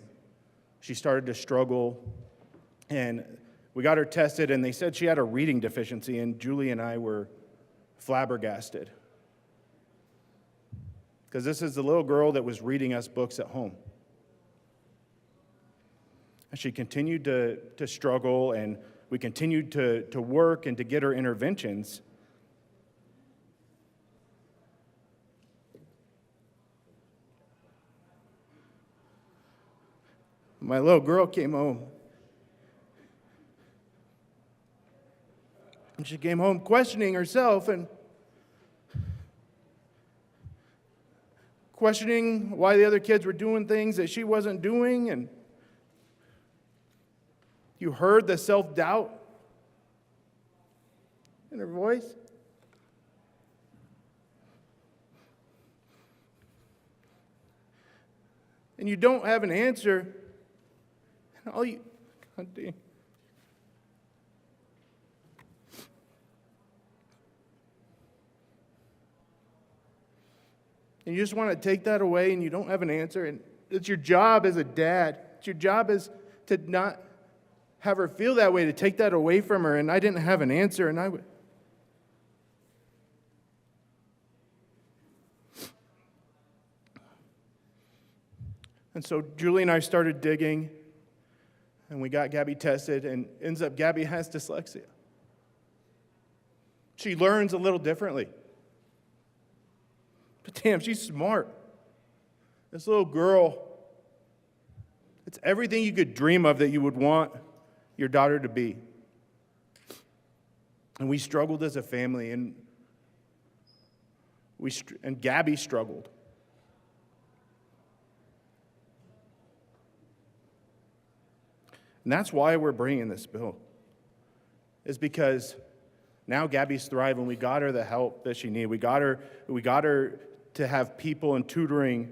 she started to struggle. And we got her tested and they said she had a reading deficiency, and Julie and I were flabbergasted. Because this is the little girl that was reading us books at home. And she continued to struggle, and we continued to work and to get her interventions. My little girl came home. And she came home questioning herself and questioning why the other kids were doing things that she wasn't doing. And you heard the self-doubt in her voice. And you don't have an answer. And all you, God damn. And you just want to take that away and you don't have an answer. And it's your job as a dad. It's your job is to not have her feel that way, to take that away from her. And I didn't have an answer, and I would. And so Julie and I started digging, and we got Gabby tested, and ends up Gabby has dyslexia. She learns a little differently. But damn, she's smart. This little girl, it's everything you could dream of that you would want your daughter to be. And we struggled as a family, and Gabby struggled. And that's why we're bringing this bill, is because now Gabby's thriving. We got her the help that she needed. We got her to have people and tutoring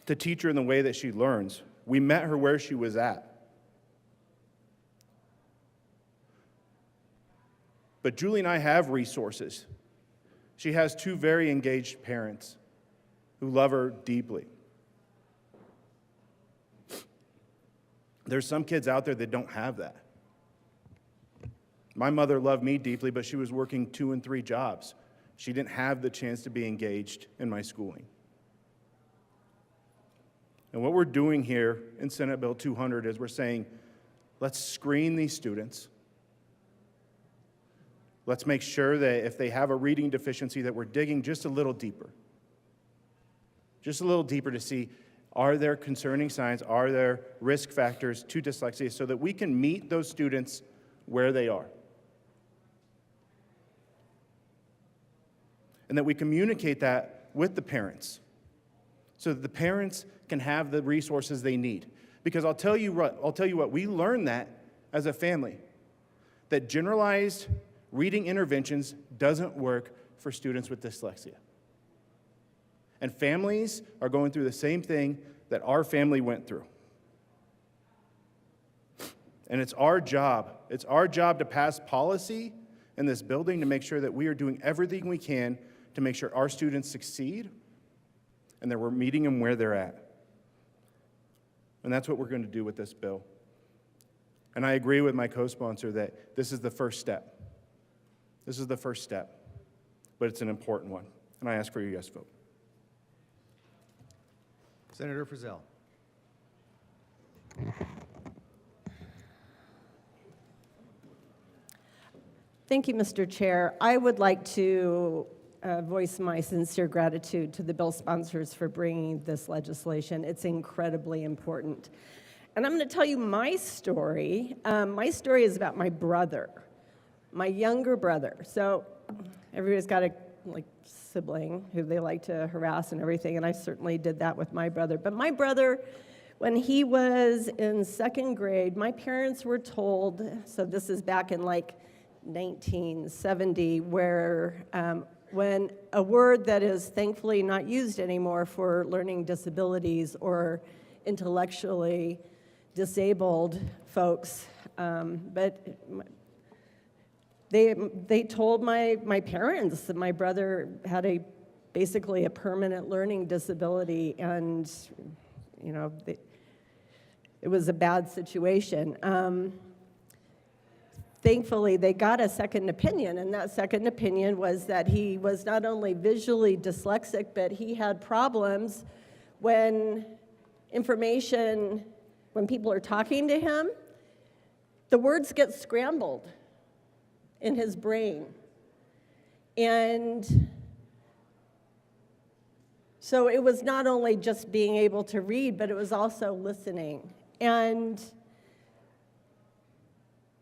to teach her in the way that she learns. We met her where she was at. But Julie and I have resources. She has two very engaged parents who love her deeply. There's some kids out there that don't have that. My mother loved me deeply, but she was working 2 and 3 jobs. She didn't have the chance to be engaged in my schooling. And what we're doing here in Senate Bill 200 is we're saying, let's screen these students. Let's make sure that if they have a reading deficiency, that we're digging just a little deeper. Just a little deeper to see, are there concerning signs? Are there risk factors to dyslexia so that we can meet those students where they are? And that we communicate that with the parents so that the parents can have the resources they need. Because I'll tell you what, we learned that as a family, that generalized reading interventions doesn't work for students with dyslexia. And families are going through the same thing that our family went through. And it's our job to pass policy in this building to make sure that we are doing everything we can to make sure our students succeed and that we're meeting them where they're at. And that's what we're going to do with this bill. And I agree with my co-sponsor that this is the first step. This is the first step, but it's an important one. And I ask for your yes vote. Senator Frizzell. Thank you, Mr. Chair. I would like to voice my sincere gratitude to the bill sponsors for bringing this legislation. It's incredibly important. And I'm going to tell you my story. My story is about my brother, my younger brother. So everybody's got a sibling who they like to harass and everything, and I certainly did that with my brother. But my brother, when he was in 2nd grade, my parents were told, so this is back in 1970, where when a word that is thankfully not used anymore for learning disabilities or intellectually disabled folks, but they told my parents that my brother had basically a permanent learning disability, and it was a bad situation. Thankfully, they got a second opinion, and that second opinion was that he was not only visually dyslexic, but he had problems when people are talking to him, the words get scrambled in his brain. And so it was not only just being able to read, but it was also listening. And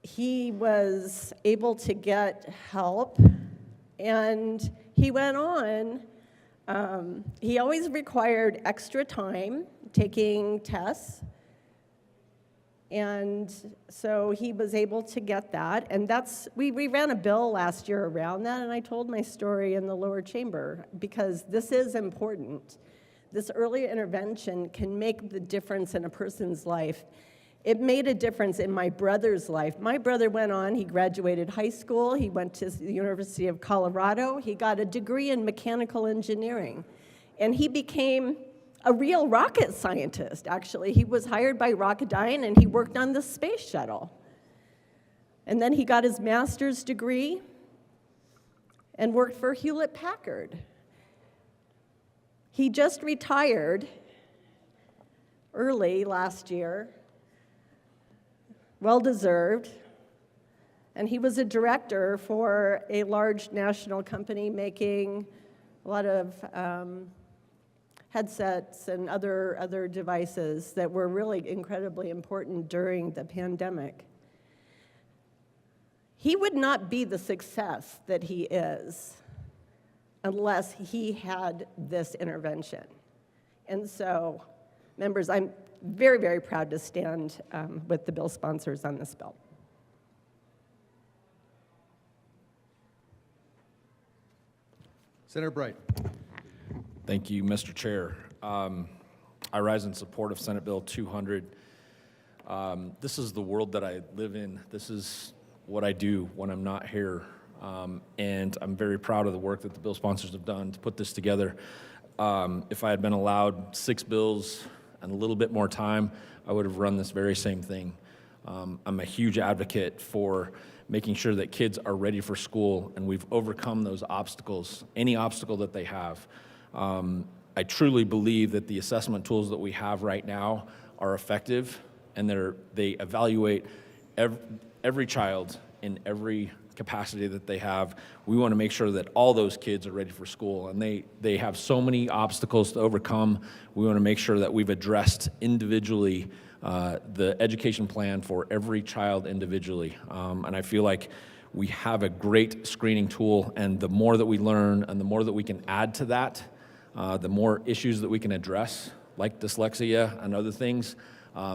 he was able to get help, and he went on. He always required extra time taking tests, and so he was able to get that. And we ran a bill last year around that, and I told my story in the lower chamber because this is important. This early intervention can make the difference in a person's life. It made a difference in my brother's life. My brother went on, he graduated high school, he went to the University of Colorado, he got a degree in mechanical engineering, and he became a real rocket scientist, actually. He was hired by Rocketdyne, and he worked on the space shuttle. And then he got his master's degree and worked for Hewlett-Packard. He just retired early last year, well-deserved, and he was a director for a large national company making a lot of headsets and other devices that were really incredibly important during the pandemic. He would not be the success that he is unless he had this intervention. And so, members, I'm very, very proud to stand with the bill sponsors on this bill. Senator Bright. Thank you, Mr. Chair. I rise in support of Senate Bill 200. This is the world that I live in. This is what I do when I'm not here. And I'm very proud of the work that the bill sponsors have done to put this together. If I had been allowed 6 bills and a little bit more time, I would have run this very same thing. I'm a huge advocate for making sure that kids are ready for school, and we've overcome those obstacles, any obstacle that they have. I truly believe that the assessment tools that we have right now are effective, and they evaluate every child in every capacity that they have. We want to make sure that all those kids are ready for school, and they have so many obstacles to overcome. We want to make sure that we've addressed individually the education plan for every child individually. And I feel like we have a great screening tool, and the more that we learn and the more that we can add to that, the more issues that we can address, like dyslexia and other things,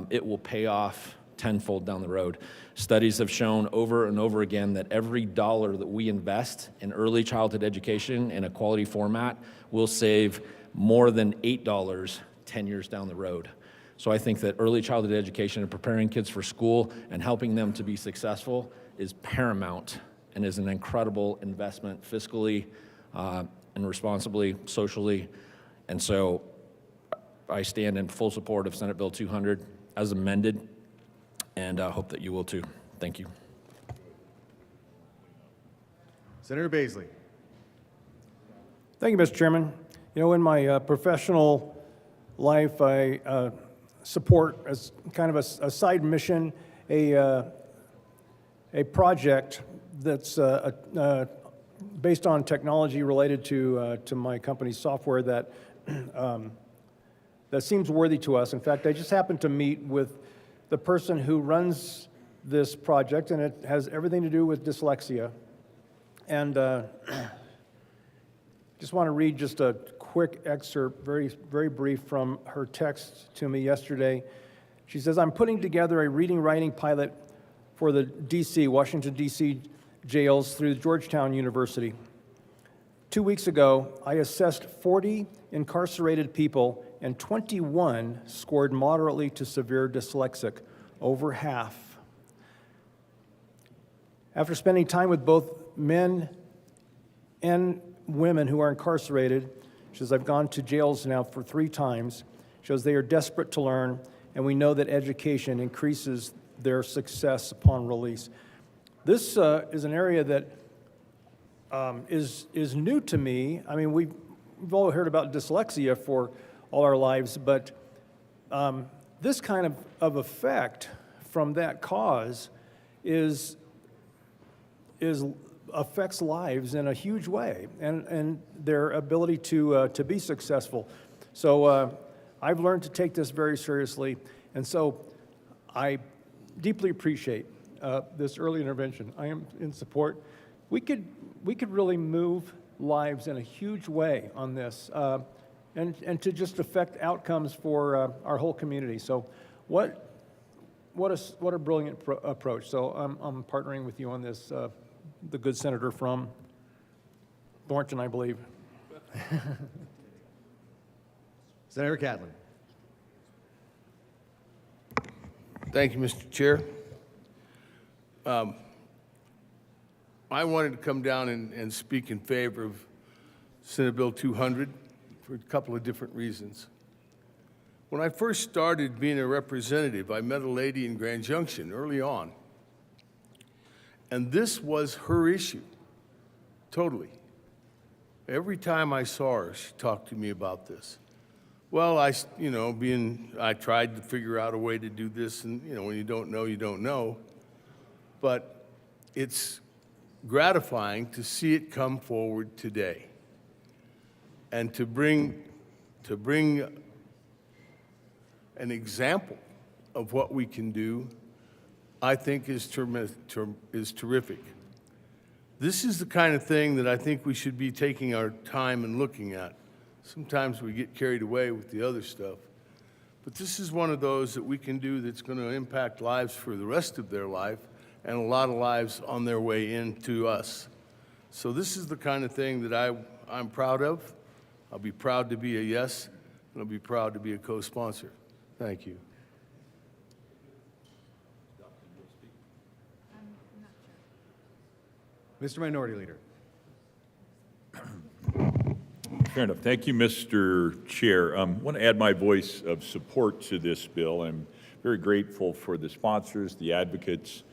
it will pay off tenfold down the road. Studies have shown over and over again that every dollar that we invest in early childhood education in a quality format will save more than $8 10 years down the road. So I think that early childhood education and preparing kids for school and helping them to be successful is paramount and is an incredible investment fiscally and responsibly, socially. And so I stand in full support of Senate Bill 200 as amended, and I hope that you will too. Thank you. Senator Baisley. Thank you, Mr. Chairman. You know, in my professional life, I support as kind of a side mission, a project that's based on technology related to my company's software that that seems worthy to us. In fact, I just happened to meet with the person who runs this project, and it has everything to do with dyslexia. And just want to read just a quick excerpt, very, very brief, from her text to me yesterday. She says, "I'm putting together a reading-writing pilot for the Washington, D.C. jails through Georgetown University. 2 weeks ago, I assessed 40 incarcerated people, and 21 scored moderately to severe dyslexic, over half. After spending time with both men and women who are incarcerated," she says, "I've gone to jails now for 3 times, shows they are desperate to learn, and we know that education increases their success upon release." This is an area that is new to me. I mean, we've all heard about dyslexia for all our lives, but this kind of effect from that cause affects lives in a huge way, and their ability to be successful. So I've learned to take this very seriously, and so I deeply appreciate this early intervention. I am in support. We could really move lives in a huge way on this, and to just affect outcomes for our whole community. So, what a brilliant approach. So I'm partnering with you on this. The good senator from Thornton, I believe. Senator Catlin. Thank you, Mr. Chair. I wanted to come down and speak in favor of Senate Bill 200 for a couple of different reasons. When I first started being a representative, I met a lady in Grand Junction early on, and this was her issue, totally. Every time I saw her, she talked to me about this. Well, I tried to figure out a way to do this, and when you don't know, you don't know. But it's gratifying to see it come forward today, and to bring an example of what we can do, I think is terrific. This is the kind of thing that I think we should be taking our time and looking at. Sometimes we get carried away with the other stuff. But this is one of those that we can do that's going to impact lives for the rest of their life and a lot of lives on their way into us. So this is the kind of thing that I'm proud of. I'll be proud to be a yes, and I'll be proud to be a co-sponsor. Thank you. Mr. Minority Leader. Fair enough. Thank you, Mr. Chair. I want to add my voice of support to this bill. I'm very grateful for the sponsors, the advocates,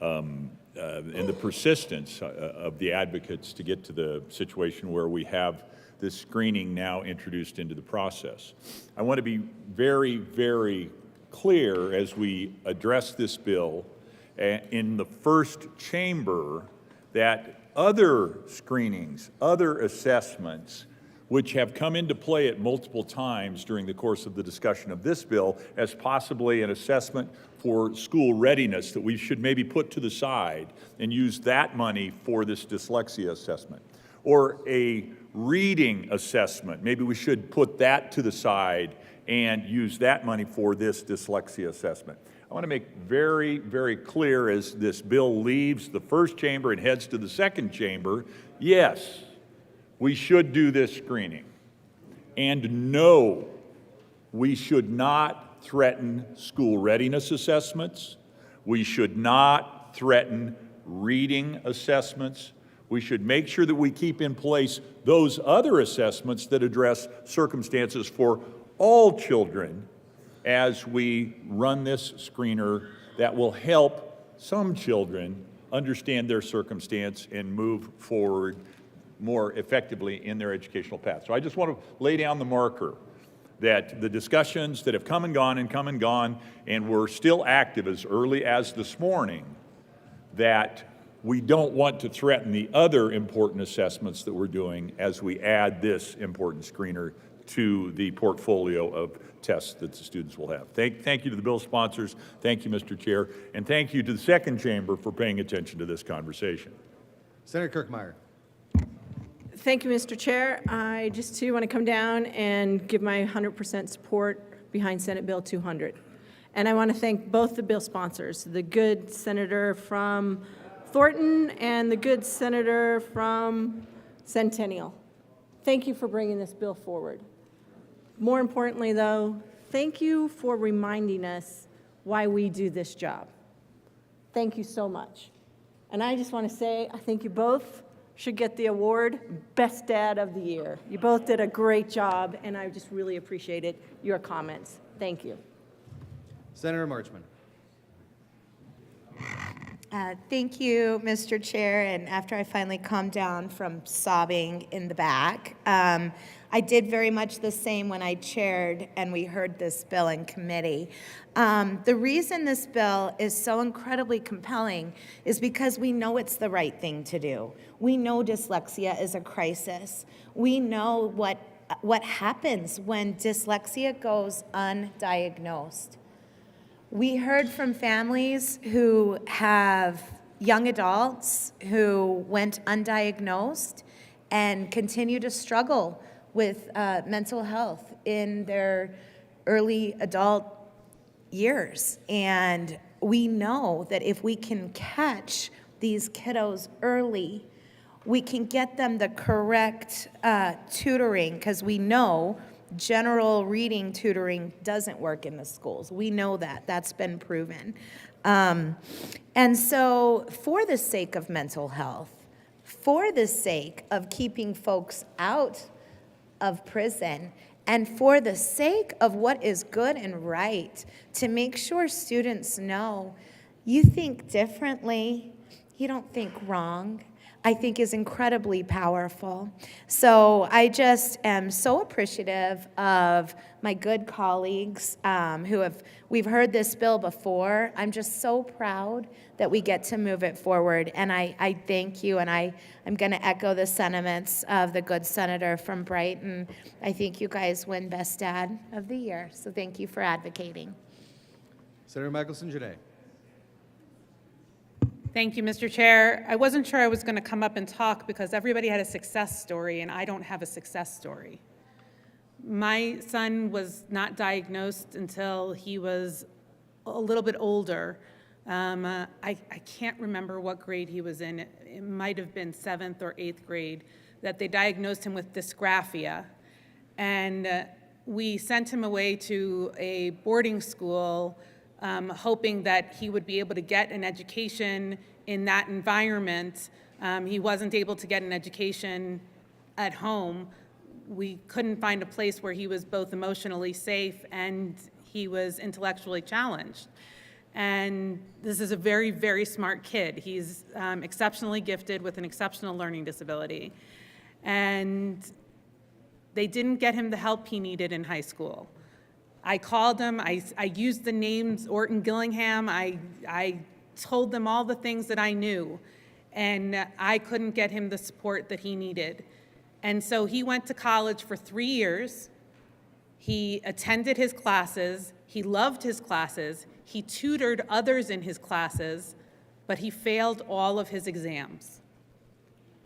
and the persistence of the advocates to get to the situation where we have this screening now introduced into the process. I want to be very, very clear as we address this bill in the first chamber that other screenings, other assessments, which have come into play at multiple times during the course of the discussion of this bill as possibly an assessment for school readiness that we should maybe put to the side and use that money for this dyslexia assessment. Or a reading assessment, maybe we should put that to the side and use that money for this dyslexia assessment. I want to make very, very clear as this bill leaves the first chamber and heads to the second chamber, yes, we should do this screening. And no, we should not threaten school readiness assessments. We should not threaten reading assessments. We should make sure that we keep in place those other assessments that address circumstances for all children as we run this screener that will help some children understand their circumstance and move forward more effectively in their educational path. So I just want to lay down the marker that the discussions that have come and gone, and were still active as early as this morning, that we don't want to threaten the other important assessments that we're doing as we add this important screener to the portfolio of tests that the students will have. Thank you to the bill sponsors, thank you, Mr. Chair, and thank you to the second chamber for paying attention to this conversation. Senator Kirkmeyer. Thank you, Mr. Chair. I just too want to come down and give my 100% support behind Senate Bill 200. And I want to thank both the bill sponsors, the good senator from Thornton and the good senator from Centennial. Thank you for bringing this bill forward. More importantly, though, thank you for reminding us why we do this job. Thank you so much. And I just want to say, I think you both should get the award, Best Dad of the Year. You both did a great job, and I just really appreciated your comments. Thank you. Senator Marchman. Thank you, Mr. Chair. And after I finally calmed down from sobbing in the back, I did very much the same when I chaired and we heard this bill in committee. The reason this bill is so incredibly compelling is because we know it's the right thing to do. We know dyslexia is a crisis. We know what happens when dyslexia goes undiagnosed. We heard from families who have young adults who went undiagnosed and continue to struggle with mental health in their early adult years. And we know that if we can catch these kiddos early, we can get them the correct tutoring, because we know general reading tutoring doesn't work in the schools. We know that. That's been proven. And so for the sake of mental health, for the sake of keeping folks out of prison, and for the sake of what is good and right, to make sure students know you think differently, you don't think wrong, I think is incredibly powerful. So I am so appreciative of my good colleagues we've heard this bill before. I'm just so proud that we get to move it forward, and I thank you, and I'm going to echo the sentiments of the good senator from Brighton. I think you guys win Best Dad of the Year, so thank you for advocating. Senator Michelson Janae. Thank you, Mr. Chair. I wasn't sure I was going to come up and talk because everybody had a success story, and I don't have a success story. My son was not diagnosed until he was a little bit older. I can't remember what grade he was in. It might have been 7th or 8th grade that they diagnosed him with dysgraphia. And we sent him away to a boarding school hoping that he would be able to get an education in that environment. He wasn't able to get an education at home. We couldn't find a place where he was both emotionally safe and he was intellectually challenged. And this is a very, very smart kid. He's exceptionally gifted with an exceptional learning disability. And they didn't get him the help he needed in high school. I called him, I used the names Orton Gillingham, I told them all the things that I knew, and I couldn't get him the support that he needed. And so he went to college for 3 years. He attended his classes, he loved his classes, he tutored others in his classes, but he failed all of his exams.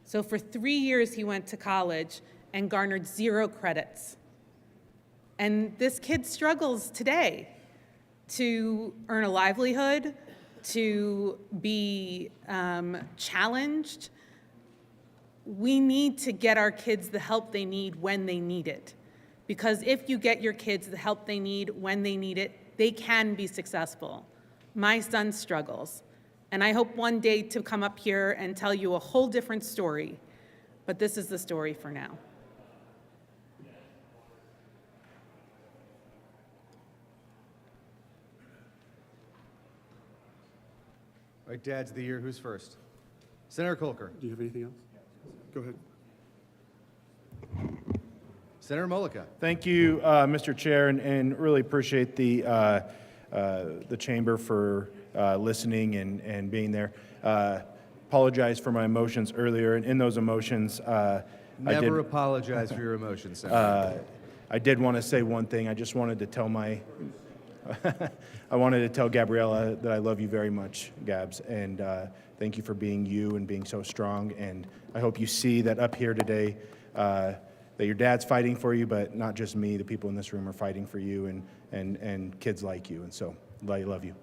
So for 3 years he went to college and garnered 0 credits. And this kid struggles today to earn a livelihood, to be challenged. We need to get our kids the help they need when they need it. Because if you get your kids the help they need when they need it, they can be successful. My son struggles. And I hope one day to come up here and tell you a whole different story. But this is the story for now. All right, Dads of the Year, who's first? Senator Kolker. Do you have anything else? Go ahead. Senator Mullica. Thank you, Mr. Chair, and really appreciate the chamber for listening and being there. Apologize for my emotions earlier, and in those emotions, Never apologize for your emotions, Senator. I did want to say one thing. I just wanted to tell I wanted to tell Gabriella that I love you very much, Gabs, and thank you for being you and being so strong. And I hope you see that up here today, that your dad's fighting for you, but not just me. The people in this room are fighting for you and kids like you. And so, I love you.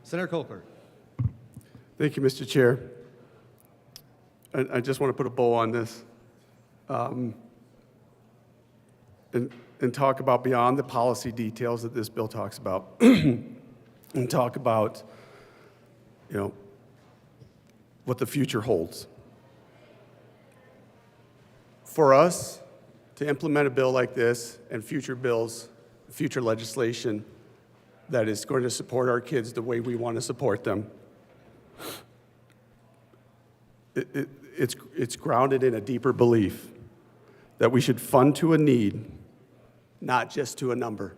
Senator Kolker. Thank you, Mr. Chair. I just want to put a bow on this. And talk about beyond the policy details that this bill talks about, and talk about, what the future holds. For us to implement a bill like this and future bills, future legislation that is going to support our kids the way we want to support them, it's grounded in a deeper belief that we should fund to a need, not just to a number.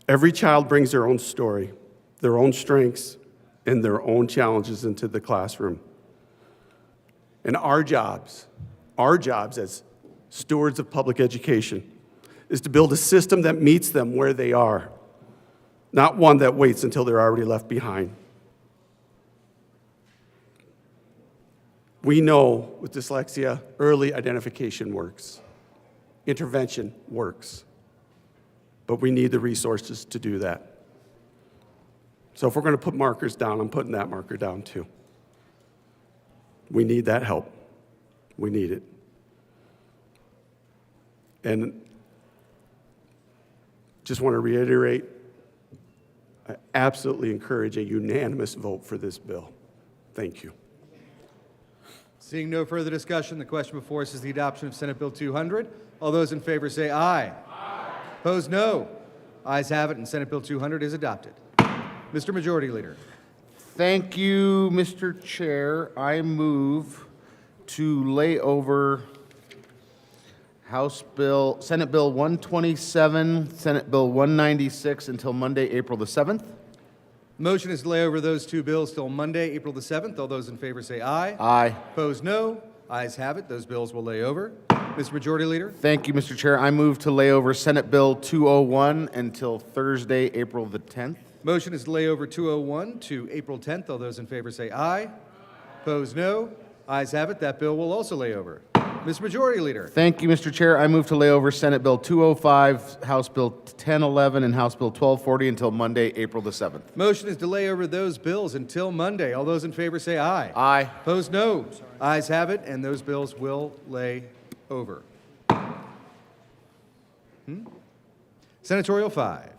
Every child brings their own story, their own strengths, and their own challenges into the classroom. And our jobs as stewards of public education, is to build a system that meets them where they are, not one that waits until they're already left behind. We know with dyslexia, early identification works. Intervention works. But we need the resources to do that. So if we're going to put markers down, I'm putting that marker down too. We need that help. We need it. And just want to reiterate, I absolutely encourage a unanimous vote for this bill. Thank you. Seeing no further discussion, the question before us is the adoption of Senate Bill 200. All those in favor say aye. Aye. Opposed, no. Ayes have it, and Senate Bill 200 is adopted. Mr. Majority Leader. Thank you, Mr. Chair. I move to lay over Senate Bill 127, Senate Bill 196 until Monday, April the 7th. Motion is to lay over those two bills till Monday, April the 7th. All those in favor say aye. Aye. Opposed, no. Ayes have it. Those bills will lay over. Mr. Majority Leader. Thank you, Mr. Chair. I move to lay over Senate Bill 201 until Thursday, April the 10th. Motion is to lay over 201 to April 10th. All those in favor say aye. Opposed, no. Ayes have it. That bill will also lay over. Mr. Majority Leader. Thank you, Mr. Chair. I move to lay over Senate Bill 205, House Bill 1011, and House Bill 1240 until Monday, April the 7th. Motion is to lay over those bills until Monday. All those in favor say aye. Aye. Opposed, no. Ayes have it, and those bills will lay over. Senatorial 5.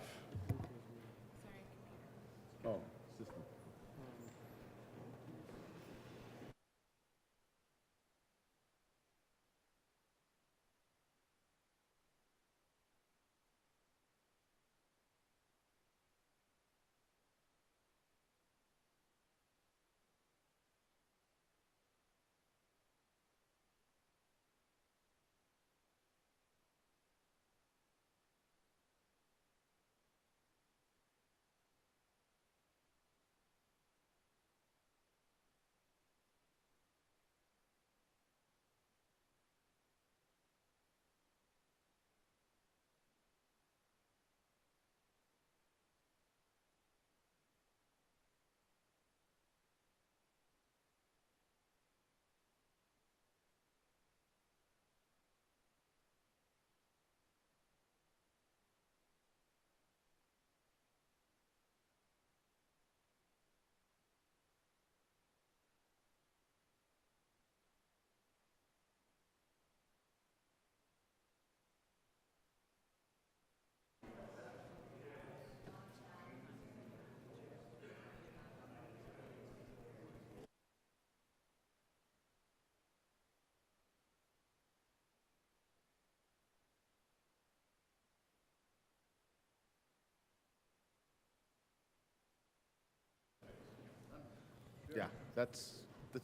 Yeah, that's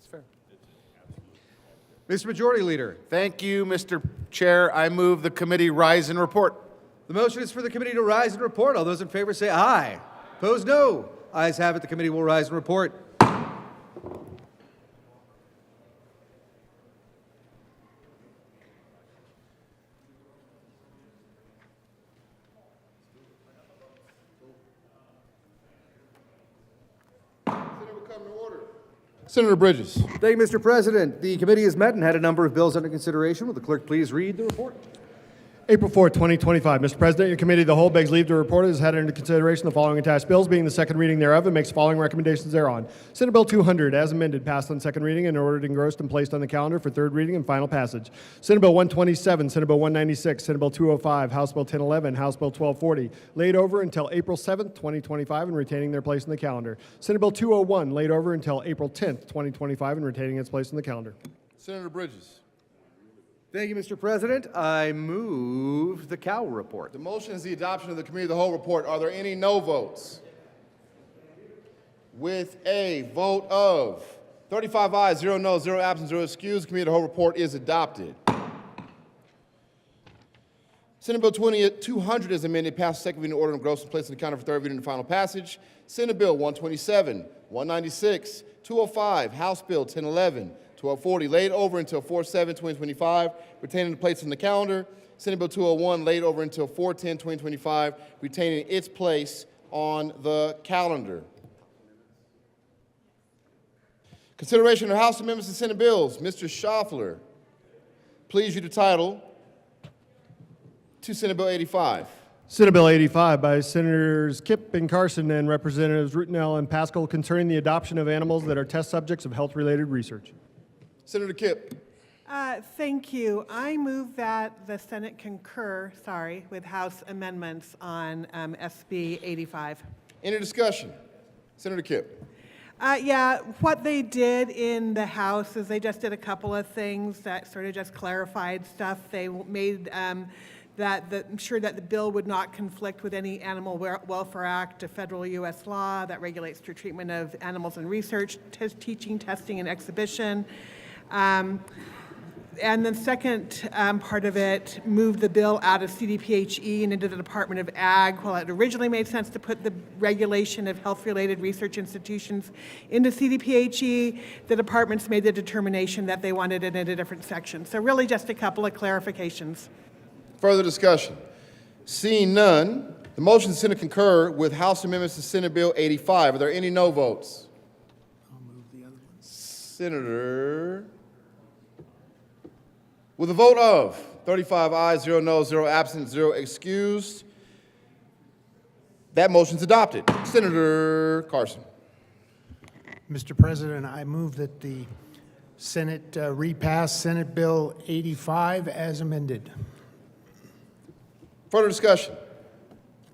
fair. Mr. Majority Leader. Thank you, Mr. Chair. I move the committee rise and report. The motion is for the committee to rise and report. All those in favor say aye. Opposed, no. Ayes have it. The committee will rise and report. Senator Bridges. Thank you, Mr. President. The committee has met and had a number of bills under consideration. Will the clerk please read the report? April 4, 2025. Mr. President, your committee of the whole begs leave to report has had under consideration the following attached bills, being the second reading thereof, and makes the following recommendations thereon. Senate Bill 200, as amended, passed on second reading and ordered engrossed and placed on the calendar for third reading and final passage. Senate Bill 127, Senate Bill 196, Senate Bill 205, House Bill 1011, House Bill 1240, laid over until April 7, 2025, and retaining their place in the calendar. Senate Bill 201, laid over until April 10, 2025, and retaining its place in the calendar. Senator Bridges. Thank you, Mr. President. I move the Cow report. The motion is the adoption of the committee of the whole report. Are there any no votes? With a vote of 35 ayes, 0 noes, 0 absent, 0 excused, the committee of the whole report is adopted. Senate Bill 200 is amended, passed second reading, order engrossed and placed in the calendar for third reading and final passage. Senate Bill 127, 196, 205, House Bill 1011, 1240, laid over until 4/7/2025, retaining the place on the calendar. Senate Bill 201, laid over until 4/10/2025, retaining its place on the calendar. Consideration of House amendments and Senate bills. Mr. Schaffler, please read the title to Senate Bill 85. Senate Bill 85 by Senators Kipp and Carson and Representatives Rutinel and Pascal concerning the adoption of animals that are test subjects of health-related research. Senator Kipp. Thank you. I move that the Senate concur, with House amendments on SB 85. Any discussion? Senator Kipp. Yeah, what they did in the House is they just did a couple of things that sort of just clarified stuff. They made sure that the bill would not conflict with any Animal Welfare Act, a federal U.S. law that regulates the treatment of animals in research, teaching, testing, and exhibition. And the second part of it moved the bill out of CDPHE and into the Department of Ag. While it originally made sense to put the regulation of health-related research institutions into CDPHE, the departments made the determination that they wanted it in a different section. So really just a couple of clarifications. Further discussion? Seeing none, the motion to Senate concur with House amendments to Senate Bill 85. Are there any no votes? I'll move the other one. Senator. With a vote of 35 ayes, 0 noes, 0 absent, 0 excused, that motion's adopted. Senator Carson. Mr. President, I move that the Senate repass Senate Bill 85 as amended. Further discussion?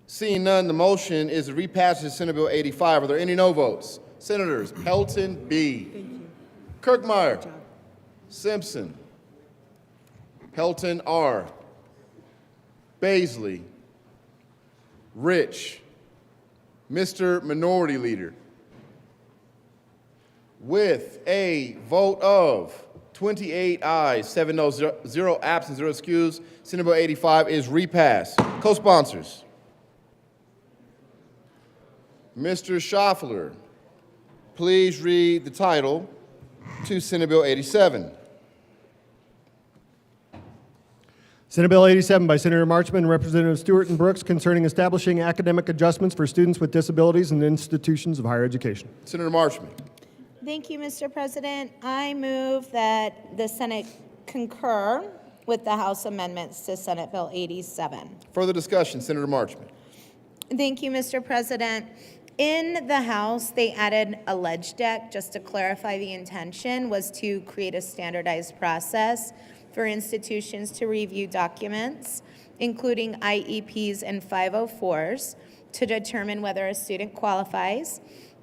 Seeing none, the motion is to repass Senate Bill 85. Are there any no votes? Senators Pelton B. Kirkmeyer. Simpson. Pelton R. Baisley. Rich. Mr. Minority Leader. With a vote of 28 ayes, 7 noes, 0 absent, 0 excused, Senate Bill 85 is repassed. Co-sponsors. Mr. Schaffler, please read the title to Senate Bill 87. Senate Bill 87 by Senator Marchman and Representative Stewart and Brooks concerning establishing academic adjustments for students with disabilities in institutions of higher education. Senator Marchman. Thank you, Mr. President. I move that the Senate concur with the House amendments to Senate Bill 87. Further discussion, Senator Marchman. Thank you, Mr. President. In the House, they added a ledge deck, just to clarify the intention, was to create a standardized process for institutions to review documents, including IEPs and 504s, to determine whether a student qualifies.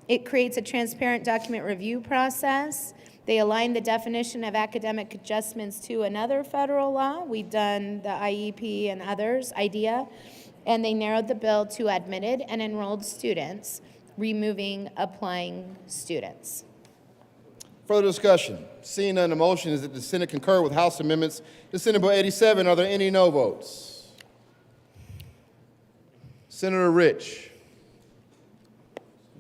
It creates a transparent document review process. They align the definition of academic adjustments to another federal law. We've done the IEP and others, IDEA, and they narrowed the bill to admitted and enrolled students, removing applying students. Further discussion? Seeing none, the motion is that the Senate concur with House amendments to Senate Bill 87. Are there any no votes? Senator Rich.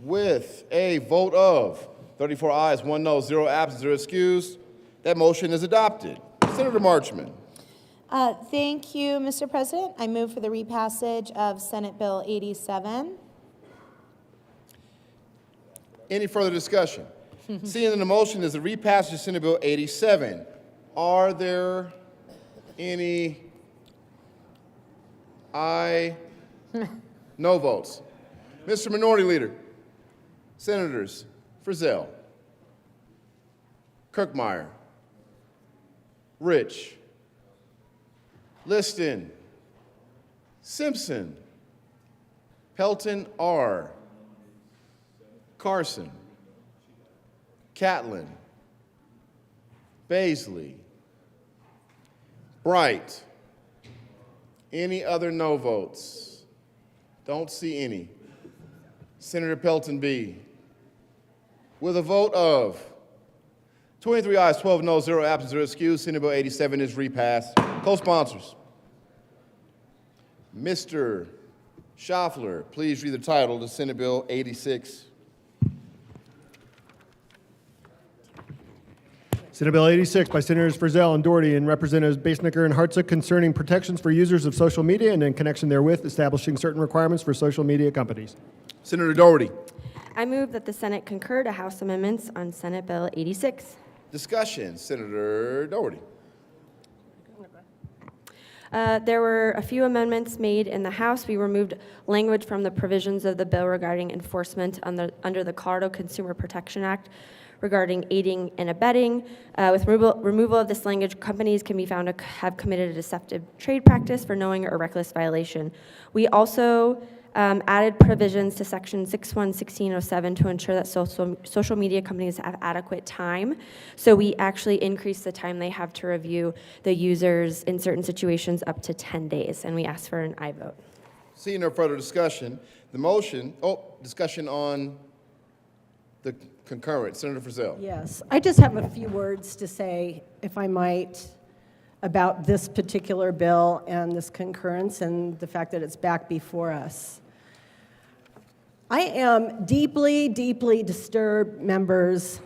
With a vote of 34 ayes, 1 no, 0 absent, 0 excused, that motion is adopted. Senator Marchman. Thank you, Mr. President. I move for the repassage of Senate Bill 87. Any further discussion? Seeing that the motion is the repassage of Senate Bill 87, are there any no votes? Mr. Minority Leader, Senators Frizzell, Kirkmeyer, Rich, Liston, Simpson, Pelton R., Carson, Catlin, Baisley, Bright. Any other no votes? Don't see any. Senator Pelton B. With a vote of 23 ayes, 12 noes, 0 absent, 0 excused, Senate Bill 87 is repassed. Co-sponsors. Mr. Schaffler, please read the title to Senate Bill 86. Senate Bill 86 by Senators Frizzell and Doherty and Representatives Basnicker and Hartsook concerning protections for users of social media and in connection therewith establishing certain requirements for social media companies. Senator Doherty. I move that the Senate concur to House amendments on Senate Bill 86. Discussion. Senator Doherty. There were a few amendments made in the House. We removed language from the provisions of the bill regarding enforcement under the Colorado Consumer Protection Act regarding aiding and abetting. With removal of this language, companies can be found to have committed a deceptive trade practice for knowing or reckless violation. We also added provisions to Section 611607 to ensure that social media companies have adequate time. So we actually increased the time they have to review the users in certain situations up to 10 days, and we asked for an aye vote. Seeing no further discussion, the motion, discussion on the concurrence. Senator Frizzell. Yes, I just have a few words to say, if I might, about this particular bill and this concurrence and the fact that it's back before us. I am deeply, deeply disturbed, members,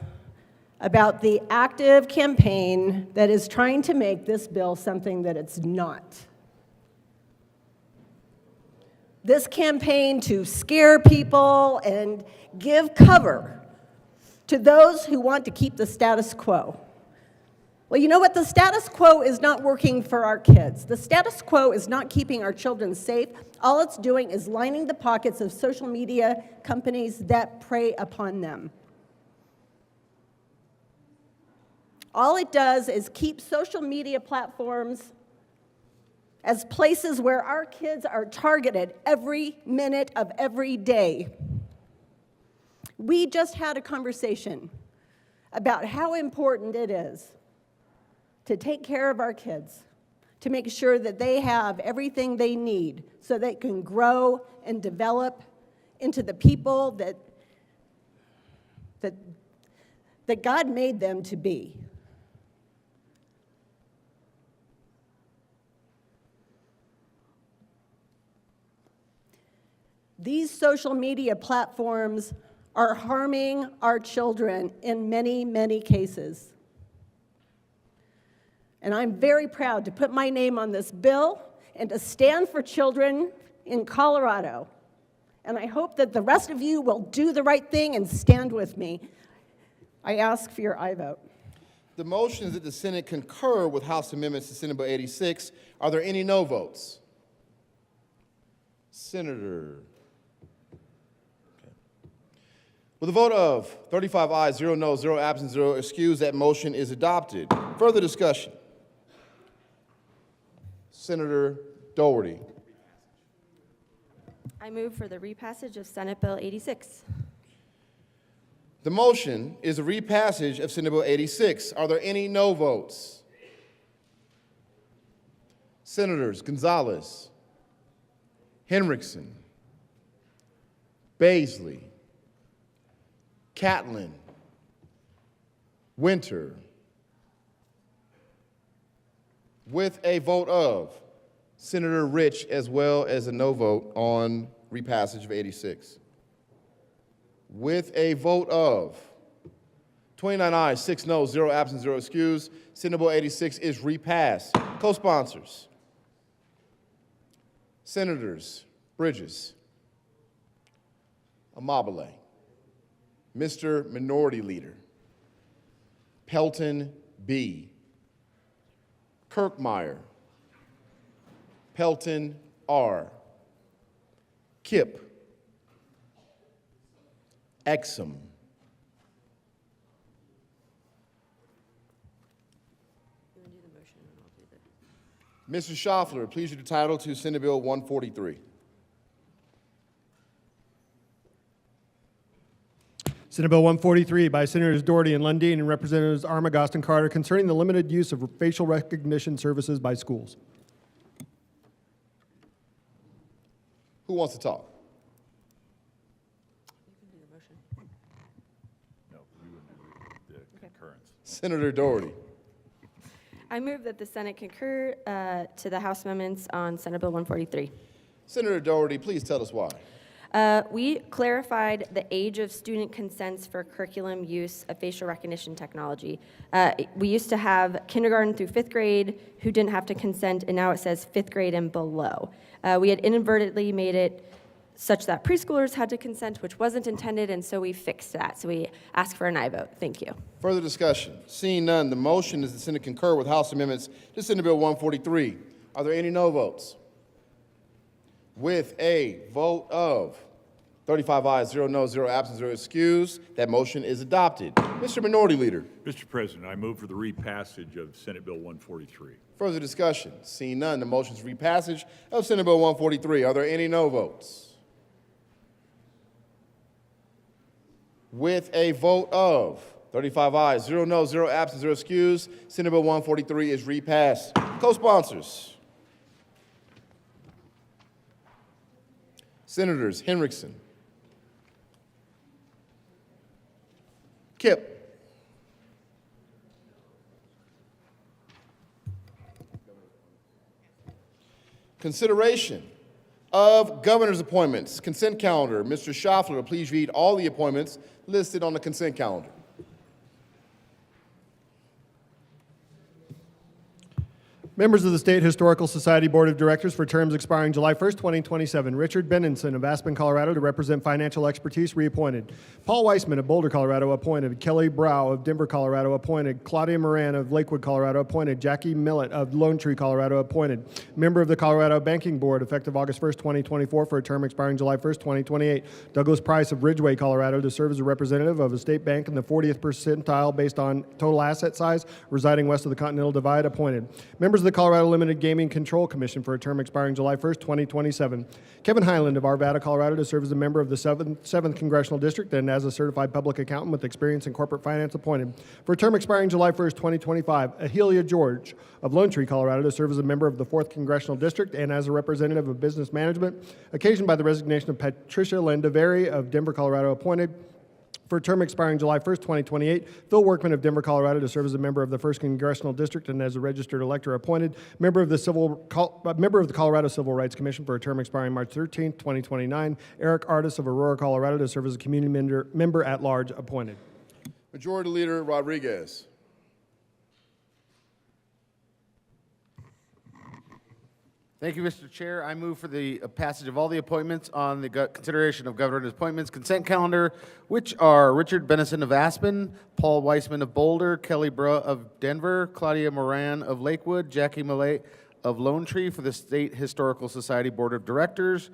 about the active campaign that is trying to make this bill something that it's not. This campaign to scare people and give cover to those who want to keep the status quo. Well, you know what? The status quo is not working for our kids. The status quo is not keeping our children safe. All it's doing is lining the pockets of social media companies that prey upon them. All it does is keep social media platforms as places where our kids are targeted every minute of every day. We just had a conversation about how important it is to take care of our kids, to make sure that they have everything they need so they can grow and develop into the people that God made them to be. These social media platforms are harming our children in many, many cases. And I'm very proud to put my name on this bill and to stand for children in Colorado. And I hope that the rest of you will do the right thing and stand with me. I ask for your aye vote. The motion is that the Senate concur with House amendments to Senate Bill 86. Are there any no votes? Senator. With a vote of 35 ayes, 0 noes, 0 absent, 0 excused, that motion is adopted. Further discussion. Senator Doherty. I move for the repassage of Senate Bill 86. The motion is a repassage of Senate Bill 86. Are there any no votes? Senators Gonzalez, Henriksen, Baisley, Catlin, Winter, with a vote of Senator Rich as well as a no vote on repassage of 86. With a vote of 29 ayes, 6 noes, 0 absent, 0 excused, Senate Bill 86 is repassed. Co-sponsors, Senators Bridges, Amabile, Mr. Minority Leader, Pelton B., Kirkmeyer, Pelton R., Kipp, Exum, Mr. Schaffler, please read the title to Senate Bill 143. Senate Bill 143 by Senators Doherty and Lundin and Representatives Armagost and Carter concerning the limited use of facial recognition services by schools. Who wants to talk? No, you would do the concurrence. Senator Doherty. I move that the Senate concur to the House amendments on Senate Bill 143. Senator Doherty, please tell us why. We clarified the age of student consents for curriculum use of facial recognition technology. We used to have kindergarten through 5th grade who didn't have to consent, and now it says 5th grade and below. We had inadvertently made it such that preschoolers had to consent, which wasn't intended, and so we fixed that. So we ask for an aye vote. Thank you. Further discussion? Seeing none, the motion is the Senate concur with House amendments to Senate Bill 143. Are there any no votes? With a vote of 35 ayes, 0 no, 0 absent, 0 excused, that motion is adopted. Mr. Minority Leader. Mr. President, I move for the repassage of Senate Bill 143. Further discussion? Seeing none, the motion is repassage of Senate Bill 143. Are there any no votes? With a vote of 35 ayes, 0 no, 0 absent, 0 excused, Senate Bill 143 is repassed. Co-sponsors. Senators Henriksen, Kipp, consideration of governor's appointments, consent calendar. Mr. Schaffler, please read all the appointments listed on the consent calendar. Members of the State Historical Society Board of Directors for terms expiring July 1st, 2027. Richard Benenson of Aspen, Colorado to represent financial expertise, reappointed. Paul Weissman of Boulder, Colorado, appointed. Kelly Brow of Denver, Colorado, appointed. Claudia Moran of Lakewood, Colorado, appointed. Jackie Millett of Lone Tree, Colorado, appointed. Member of the Colorado Banking Board, effective August 1st, 2024 for a term expiring July 1st, 2028. Douglas Price of Ridgeway, Colorado to serve as a representative of a state bank in the 40th percentile based on total asset size, residing west of the Continental Divide, appointed. Members of the Colorado Limited Gaming Control Commission for a term expiring July 1st, 2027. Kevin Highland of Arvada, Colorado to serve as a member of the 7th Congressional District and as a certified public accountant with experience in corporate finance, appointed. For a term expiring July 1st, 2025. Ahelia George of Lone Tree, Colorado to serve as a member of the 4th Congressional District and as a representative of business management, occasioned by the resignation of Patricia Landaveri of Denver, Colorado, appointed. For a term expiring July 1st, 2028, Phil Workman of Denver, Colorado to serve as a member of the 1st Congressional District and as a registered elector, appointed. Member of the Colorado Civil Rights Commission for a term expiring March 13th, 2029. Eric Artis of Aurora, Colorado to serve as a community member at large, appointed. Majority Leader Rodriguez. Thank you, Mr. Chair. I move for the passage of all the appointments on the consideration of governor's appointments consent calendar, which are Richard Benenson of Aspen, Paul Weissman of Boulder, Kelly Brough of Denver, Claudia Moran of Lakewood, Jackie Millett of Lone Tree for the State Historical Society Board of Directors,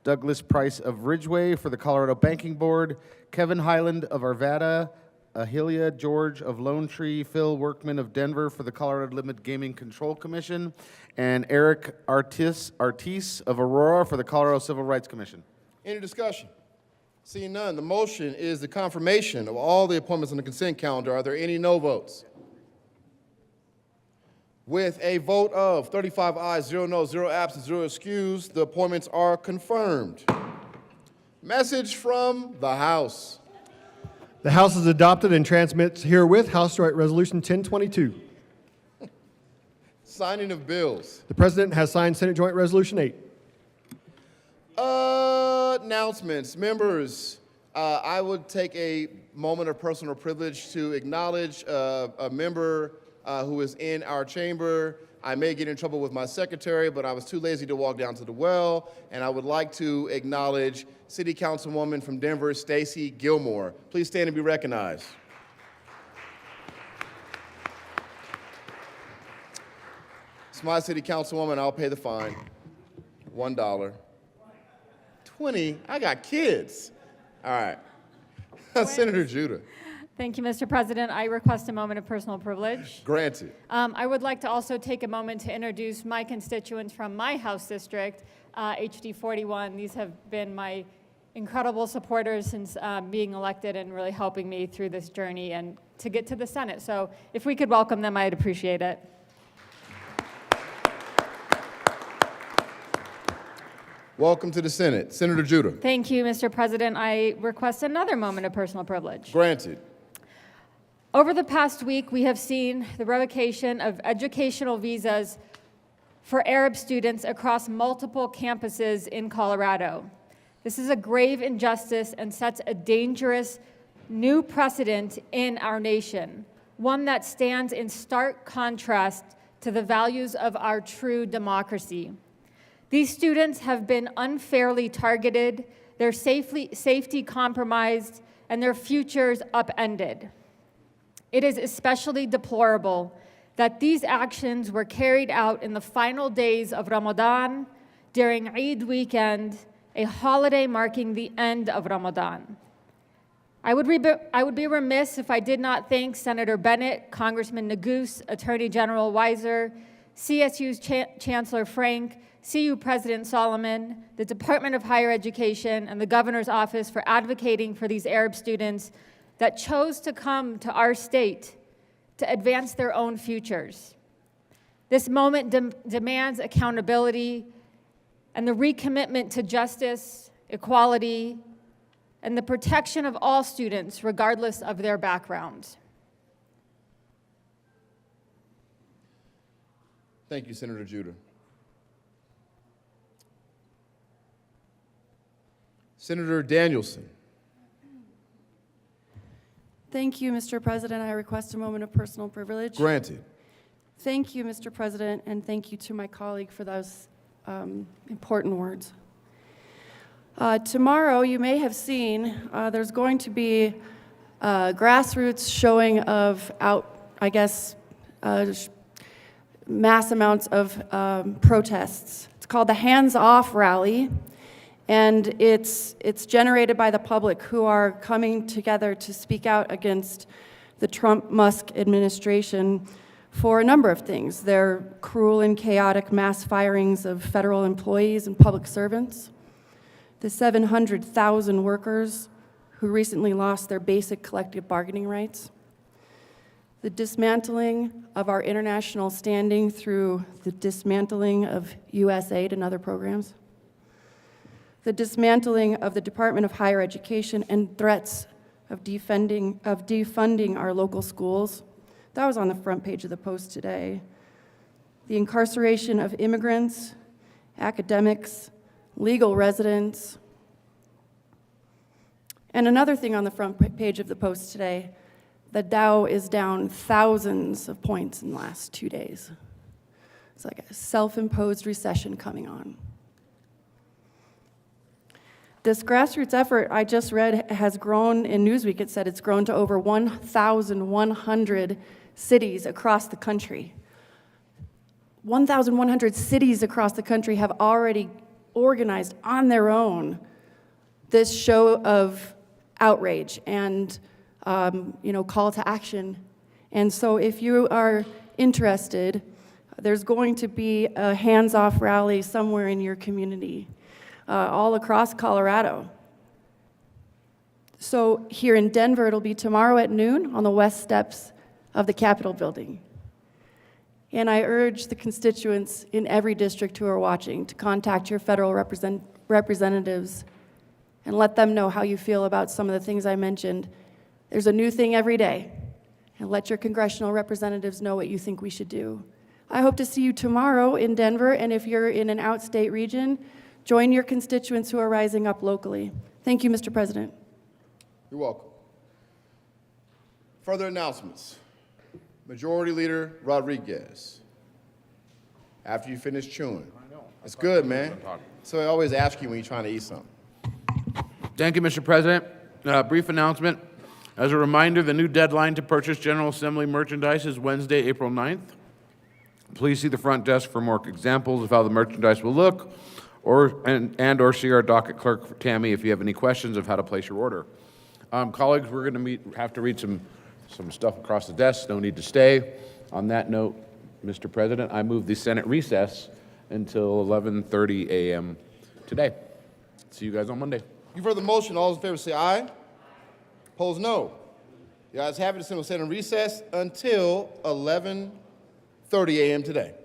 Douglas Price of Ridgeway for the Colorado Banking Board, Kevin Highland of Arvada, Ahelia George of Lone Tree, Phil Workman of Denver for the Colorado Limited Gaming Control Commission, and Eric Artis of Aurora for the Colorado Civil Rights Commission. Any discussion? Seeing none, the motion is the confirmation of all the appointments on the consent calendar. Are there any no votes? With a vote of 35 ayes, 0 no, 0 absent, 0 excused, the appointments are confirmed. Message from the House. The House has adopted and transmits herewith House Joint Resolution 1022. Signing of bills. The President has signed Senate Joint Resolution 8. Announcements. Members, I would take a moment of personal privilege to acknowledge a member who is in our chamber. I may get in trouble with my secretary, but I was too lazy to walk down to the well, and I would like to acknowledge City Councilwoman from Denver, Stacy Gilmore. Please stand and be recognized. It's my City Councilwoman, I'll pay the fine. $1. 20, I got kids. All right. Senator Judah. Thank you, Mr. President. I request a moment of personal privilege. Granted. I would like to also take a moment to introduce my constituents from my House district, HD 41. These have been my incredible supporters since being elected and really helping me through this journey and to get to the Senate. So if we could welcome them, I'd appreciate it. Welcome to the Senate. Senator Judah. Thank you, Mr. President. I request another moment of personal privilege. Granted. Over the past week, we have seen the revocation of educational visas for Arab students across multiple campuses in Colorado. This is a grave injustice and sets a dangerous new precedent in our nation, one that stands in stark contrast to the values of our true democracy. These students have been unfairly targeted, their safety compromised, and their futures upended. It is especially deplorable that these actions were carried out in the final days of Ramadan during Eid weekend, a holiday marking the end of Ramadan. I would be remiss if I did not thank Senator Bennett, Congressman Neguse, Attorney General Weiser, CSU's Chancellor Frank, CU President Solomon, the Department of Higher Education, and the Governor's Office for advocating for these Arab students that chose to come to our state to advance their own futures. This moment demands accountability and the recommitment to justice, equality, and the protection of all students, regardless of their background. Thank you, Senator Judah. Senator Danielson. Thank you, Mr. President. I request a moment of personal privilege. Granted. Thank you, Mr. President, and thank you to my colleague for those important words. Tomorrow, you may have seen, there's going to be a grassroots showing of mass amounts of protests. It's called the Hands Off Rally, and it's generated by the public who are coming together to speak out against the Trump-Musk administration for a number of things. Their cruel and chaotic mass firings of federal employees and public servants, the 700,000 workers who recently lost their basic collective bargaining rights, the dismantling of our international standing through the dismantling of USAID and other programs, the dismantling of the Department of Higher Education and threats of defunding our local schools. That was on the front page of the Post today. The incarceration of immigrants, academics, legal residents. And another thing on the front page of the Post today, the Dow is down thousands of points in the last 2 days. It's like a self-imposed recession coming on. This grassroots effort I just read has grown, in Newsweek it said it's grown to over 1,100 cities across the country. 1,100 cities across the country have already organized on their own this show of outrage and call to action. And so if you are interested, there's going to be a hands-off rally somewhere in your community, all across Colorado. So here in Denver, it'll be tomorrow at noon on the west steps of the Capitol building. And I urge the constituents in every district who are watching to contact your federal representatives and let them know how you feel about some of the things I mentioned. There's a new thing every day, and let your congressional representatives know what you think we should do. I hope to see you tomorrow in Denver, and if you're in an outstate region, join your constituents who are rising up locally. Thank you, Mr. President. You're welcome. Further announcements. Majority Leader Rodriguez. After you finish chewing. It's good, man. So I always ask you when you're trying to eat something. Thank you, Mr. President. Brief announcement. As a reminder, the new deadline to purchase General Assembly merchandise is Wednesday, April 9th. Please see the front desk for more examples of how the merchandise will look, or see our docket clerk, Tammy, if you have any questions of how to place your order. Colleagues, we're going to have to read some stuff across the desk. No need to stay. On that note, Mr. President, I move the Senate recess until 11:30 a.m. today. See you guys on Monday. You've heard the motion. All those in favor say aye. Opposed, no. The ayes have it. The Senate will stand in recess until 11:30 a.m. today.